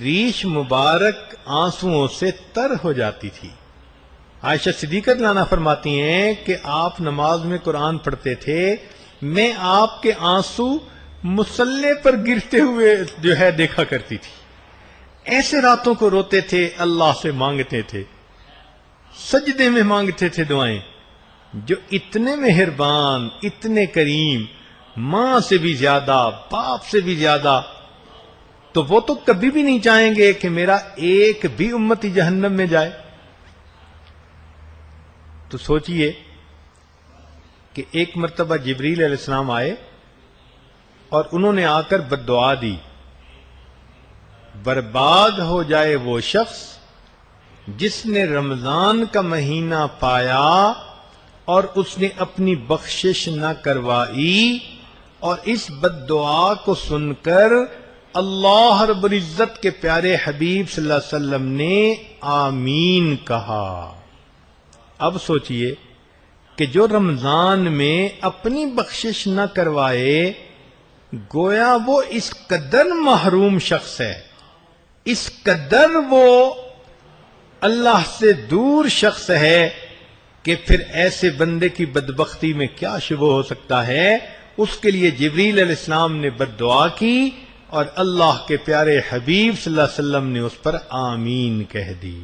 ریش مبارک آنسوؤں سے تر ہو جاتی تھی۔ عائشہ صدیقہ لانا فرماتی ہیں کہ آپ نماز میں قرآن پڑھتے تھے، میں آپ کے آنسو مصلے پر گرتے ہوئے جو ہے دیکھا کرتی تھی۔ ایسے راتوں کو روتے تھے، اللہ سے مانگتے تھے، سجدے میں مانگتے تھے دعائیں۔ جو اتنے مہربان، اتنے کریم، ماں سے بھی زیادہ، باپ سے بھی زیادہ، تو وہ تو کبھی بھی نہیں چاہیں گے کہ میرا ایک بھی امتی جہنم میں جائے۔ تو سوچئے کہ ایک مرتبہ جبریل علیہ السلام آئے اور انہوں نے آ کر بد دعا دی، برباد ہو جائے وہ شخص جس نے رمضان کا مہینہ پایا اور اس نے اپنی بخشش نہ کروائی، اور اس بد دعا کو سن کر اللہ رب العزت کے پیارے حبیب صلی اللہ علیہ وسلم نے آمین کہا۔ اب سوچئے کہ جو رمضان میں اپنی بخشش نہ کروائے، گویا وہ اس قدر محروم شخص ہے، اس قدر وہ اللہ سے دور شخص ہے کہ پھر ایسے بندے کی بدبختی میں کیا شبہ ہو سکتا ہے۔ اس کے لیے جبریل علیہ السلام نے بد دعا کی اور اللہ کے پیارے حبیب صلی اللہ علیہ وسلم نے اس پر آمین کہہ دی۔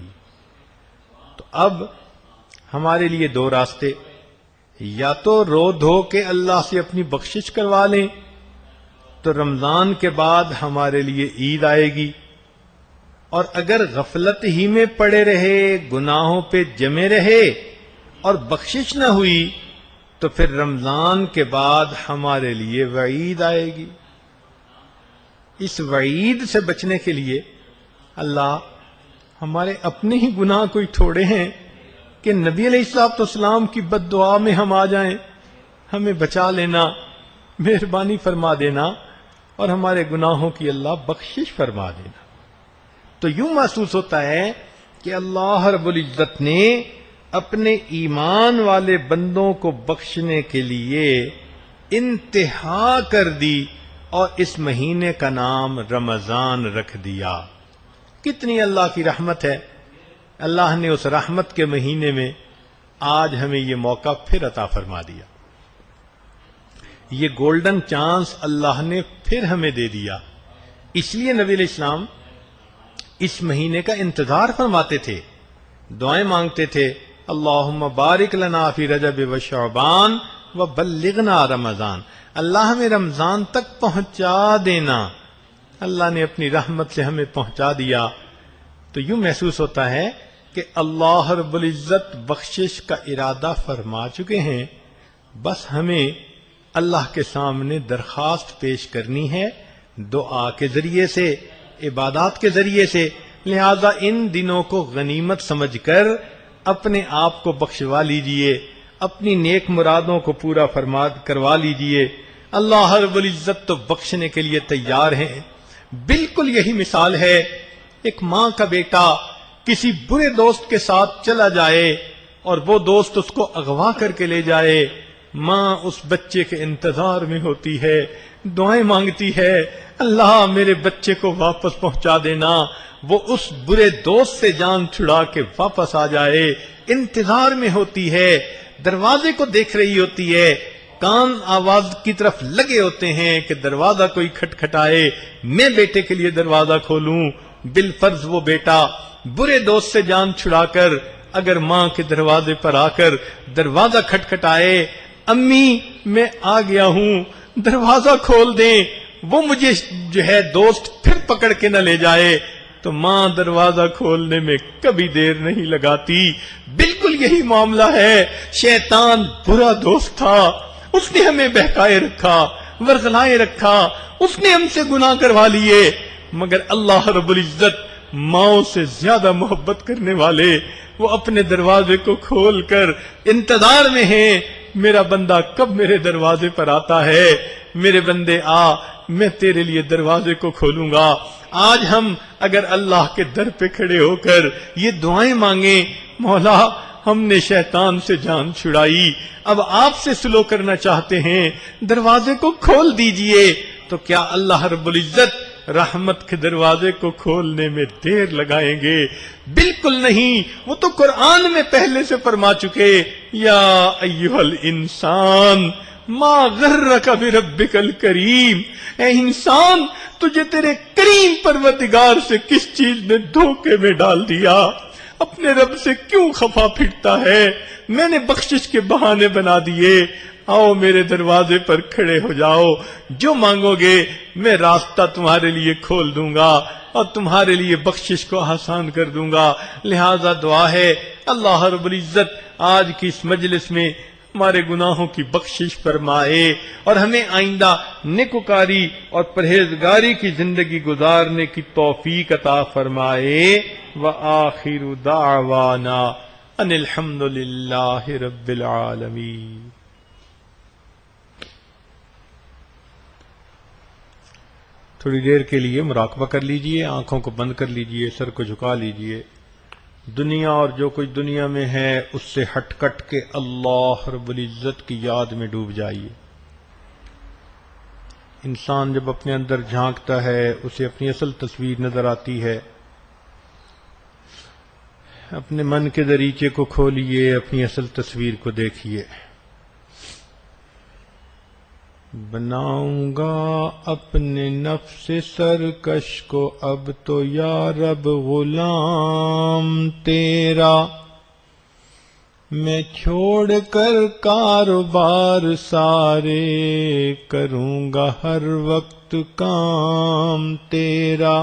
تو اب ہمارے لیے دو راستے، یا تو رو دھو کے اللہ سے اپنی بخشش کروا لیں تو رمضان کے بعد ہمارے لیے عید آئے گی، اور اگر غفلت ہی میں پڑے رہے، گناہوں پہ جمے رہے اور بخشش نہ ہوئی تو پھر رمضان کے بعد ہمارے لیے وعید آئے گی۔ اس وعید سے بچنے کے لیے اللہ ہمارے اپنے ہی گناہ کوئی تھوڑے ہیں کہ نبی علیہ الصلوۃ والسلام کی بد دعا میں ہم آ جائیں۔ ہمیں بچا لینا، مہربانی فرما دینا اور ہمارے گناہوں کی اللہ بخشش فرما دینا۔ تو یوں محسوس ہوتا ہے کہ اللہ رب العزت نے اپنے ایمان والے بندوں کو بخشنے کے لیے انتہا کر دی اور اس مہینے کا نام رمضان رکھ دیا۔ کتنی اللہ کی رحمت ہے، اللہ نے اس رحمت کے مہینے میں آج ہمیں یہ موقع پھر عطا فرما دیا، یہ گولڈن چانس اللہ نے پھر ہمیں دے دیا۔ اس لیے نبی علیہ السلام اس مہینے کا انتظار فرماتے تھے، دعائیں مانگتے تھے، اللہم بارک لنا فی رجب و شعبان و بلغنا رمضان، اللہ ہمیں رمضان تک پہنچا دینا۔ اللہ نے اپنی رحمت سے ہمیں پہنچا دیا۔ تو یوں محسوس ہوتا ہے کہ اللہ رب العزت بخشش کا ارادہ فرما چکے ہیں، بس ہمیں اللہ کے سامنے درخواست پیش کرنی ہے دعا کے ذریعے سے، عبادات کے ذریعے سے۔ لہذا ان دنوں کو غنیمت سمجھ کر اپنے آپ کو بخشوا لیجئے، اپنی نیک مرادوں کو پورا کروا لیجئے۔ اللہ رب العزت تو بخشنے کے لیے تیار ہیں۔ بالکل یہی مثال ہے، ایک ماں کا بیٹا کسی برے دوست کے ساتھ چلا جائے اور وہ دوست اس کو اغوا کر کے لے جائے، ماں اس بچے کے انتظار میں ہوتی ہے، دعائیں مانگتی ہے، اللہ میرے بچے کو واپس پہنچا دینا، وہ اس برے دوست سے جان چھڑا کے واپس آ جائے، انتظار میں ہوتی ہے، دروازے کو دیکھ رہی ہوتی ہے کان آواز کی طرف لگے ہوتے ہیں کہ دروازہ کوئی کھٹکھٹائے، میں بیٹے کے لیے دروازہ کھولوں۔ بالفرض وہ بیٹا برے دوست سے جان چھڑا کر اگر ماں کے دروازے پر آ کر دروازہ کھٹکھٹائے، امی میں آ گیا ہوں دروازہ کھول دیں، وہ مجھے جو ہے دوست پھر پکڑ کے نہ لے جائے، تو ماں دروازہ کھولنے میں کبھی دیر نہیں لگاتی۔ بالکل یہی معاملہ ہے، شیطان برا دوست تھا، اس نے ہمیں بہکائے رکھا، ورغلائے رکھا، اس نے ہم سے گناہ کروا لیے، مگر اللہ رب العزت ماؤں سے زیادہ محبت کرنے والے، وہ اپنے دروازے کو کھول کر انتظار میں ہیں، میرا بندہ کب میرے دروازے پر آتا ہے، میرے بندے آ، میں تیرے لیے دروازے کو کھولوں گا۔ آج ہم اگر اللہ کے در پہ کھڑے ہو کر یہ دعائیں مانگیں، مولا ہم نے شیطان سے جان چھڑائی، اب آپ سے سلو کرنا چاہتے ہیں، دروازے کو کھول دیجئے، تو کیا اللہ رب العزت رحمت کے دروازے کو کھولنے میں دیر لگائیں گے؟ بالکل نہیں، وہ تو قرآن میں پہلے سے فرما چکے، یا ایھا الانسان ما غرک بربک الکریم، اے انسان تجھے تیرے کریم پروردگار سے کس چیز نے دھوکے میں ڈال دیا؟ اپنے رب سے کیوں خفا پھرتا ہے؟ میں نے بخشش کے بہانے بنا دیے، آؤ میرے دروازے پر کھڑے ہو جاؤ، جو مانگو گے میں راستہ تمہارے لیے کھول دوں گا اور تمہارے لیے بخشش کو آسان کر دوں گا۔ لہذا دعا ہے اللہ رب العزت آج کی اس مجلس میں ہمارے گناہوں کی بخشش فرمائے اور ہمیں آئندہ نیکوکاری اور پرہیزگاری کی زندگی گزارنے کی توفیق عطا فرمائے۔ وآخر دعوانا ان الحمد للہ رب العالمین۔ تھوڑی دیر کے لیے مراقبہ کر لیجئے، آنکھوں کو بند کر لیجئے، سر کو جھکا لیجئے، دنیا اور جو کچھ دنیا میں ہے اس سے ہٹ کٹ کے اللہ رب العزت کی یاد میں ڈوب جائیے۔ انسان جب اپنے اندر جھانکتا ہے اسے اپنی اصل تصویر نظر آتی ہے۔ اپنے من کے دریچے کو کھولیے، اپنی اصل تصویر کو دیکھیے۔ بناؤں گا اپنے نفس سرکش کو اب تو یا رب غلام تیرا، میں چھوڑ کر کاروبار سارے کروں گا ہر وقت کام تیرا،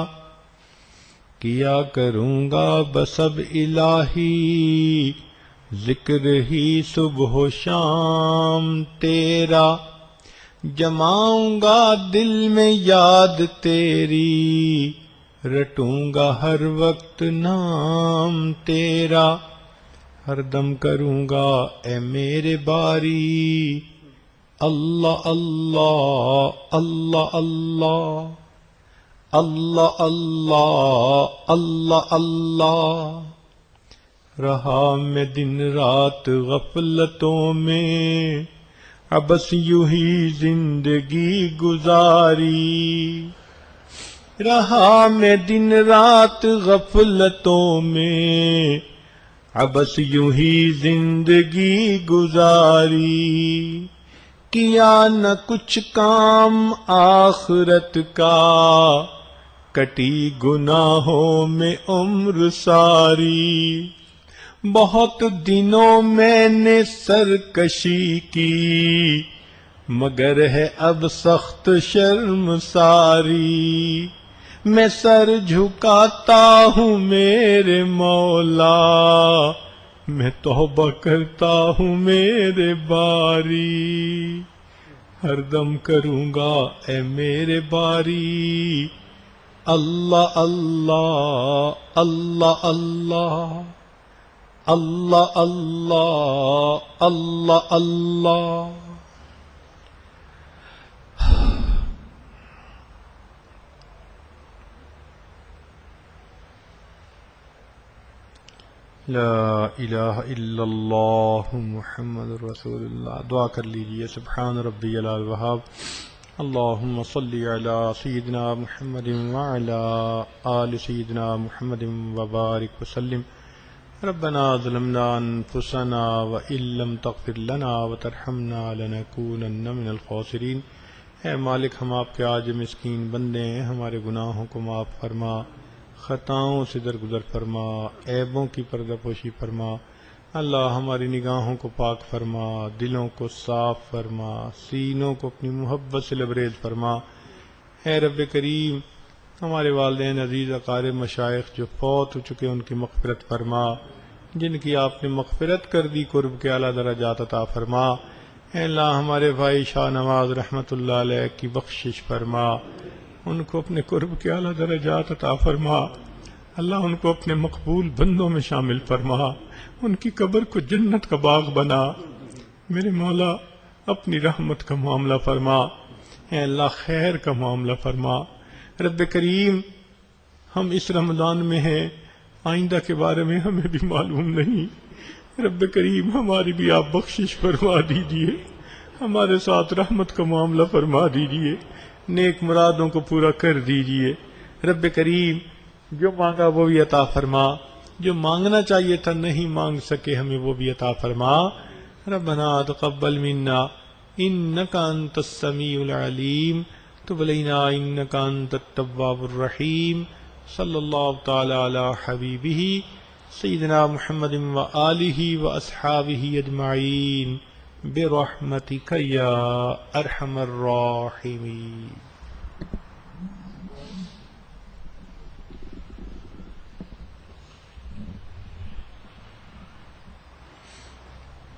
کیا کروں گا بس اب الہی ذکر ہی صبح و شام تیرا، جماؤں گا دل میں یاد تیری رٹوں گا ہر وقت نام تیرا، ہر دم کروں گا اے میرے باری اللہ اللہ اللہ اللہ اللہ اللہ اللہ اللہ، رہا میں دن رات غفلتوں میں اب بس یوں ہی زندگی گزاری، رہا میں دن رات غفلتوں میں اب بس یوں ہی زندگی گزاری، کیا نہ کچھ کام آخرت کا کٹی گناہوں میں عمر ساری، بہت دنوں میں نے سرکشی کی مگر ہے اب سخت شرم ساری، میں سر جھکاتا ہوں میرے مولا، میں توبہ کرتا ہوں میرے باری، ہر دم کروں گا اے میرے باری اللہ اللہ اللہ اللہ اللہ اللہ اللہ اللہ۔ لا الہ الا اللہ محمد رسول اللہ۔ دعا کر لیجئے، سبحان ربی الوہاب، اللہم صلی علی سیدنا محمد وعلی آل سیدنا محمد وبارک وسلم۔ ربنا ظلمنا انفسنا وان لم تغفر لنا وترحمنا لنكونن من الخاسرین۔ اے مالک، ہم آپ کے عاجز مسکین بندے ہیں، ہمارے گناہوں کو معاف فرما، خطاؤں سے درگزر فرما، عیبوں کی پردہ پوشی فرما۔ اللہ ہماری نگاہوں کو پاک فرما، دلوں کو صاف فرما، سینوں کو اپنی محبت سے لبریز فرما۔ اے رب کریم، ہمارے والدین عزیز، اقارب، مشائخ جو فوت ہو چکے ان کی مغفرت فرما، جن کی آپ نے مغفرت کر دی قرب کے اعلیٰ درجات عطا فرما۔ اے اللہ ہمارے بھائی شاہ نواز رحمۃ اللہ علیہ کی بخشش فرما، ان کو اپنے قرب کے اعلیٰ درجات عطا فرما۔ اللہ ان کو اپنے مقبول بندوں میں شامل فرما، ان کی قبر کو جنت کا باغ بنا۔ میرے مولا اپنی رحمت کا معاملہ فرما، اے اللہ خیر کا معاملہ فرما۔ رب کریم، ہم اس رمضان میں ہیں، آئندہ کے بارے میں ہمیں بھی معلوم نہیں۔ رب کریم ہماری بھی آپ بخشش فرما دیجئے، ہمارے ساتھ رحمت کا معاملہ فرما دیجئے، نیک مرادوں کو پورا کر دیجئے۔ رب کریم، جو مانگا وہ بھی عطا فرما، جو مانگنا چاہیے تھا نہیں مانگ سکے ہمیں وہ بھی عطا فرما۔ ربنا تقبل منا انک انت السمیع العلیم، تب علینا انک انت التواب الرحیم۔ صلی اللہ تعالی علی حبیبہ سیدنا محمد وآلہ واصحابہ اجمعین برحمتک یا ارحم الراحمین۔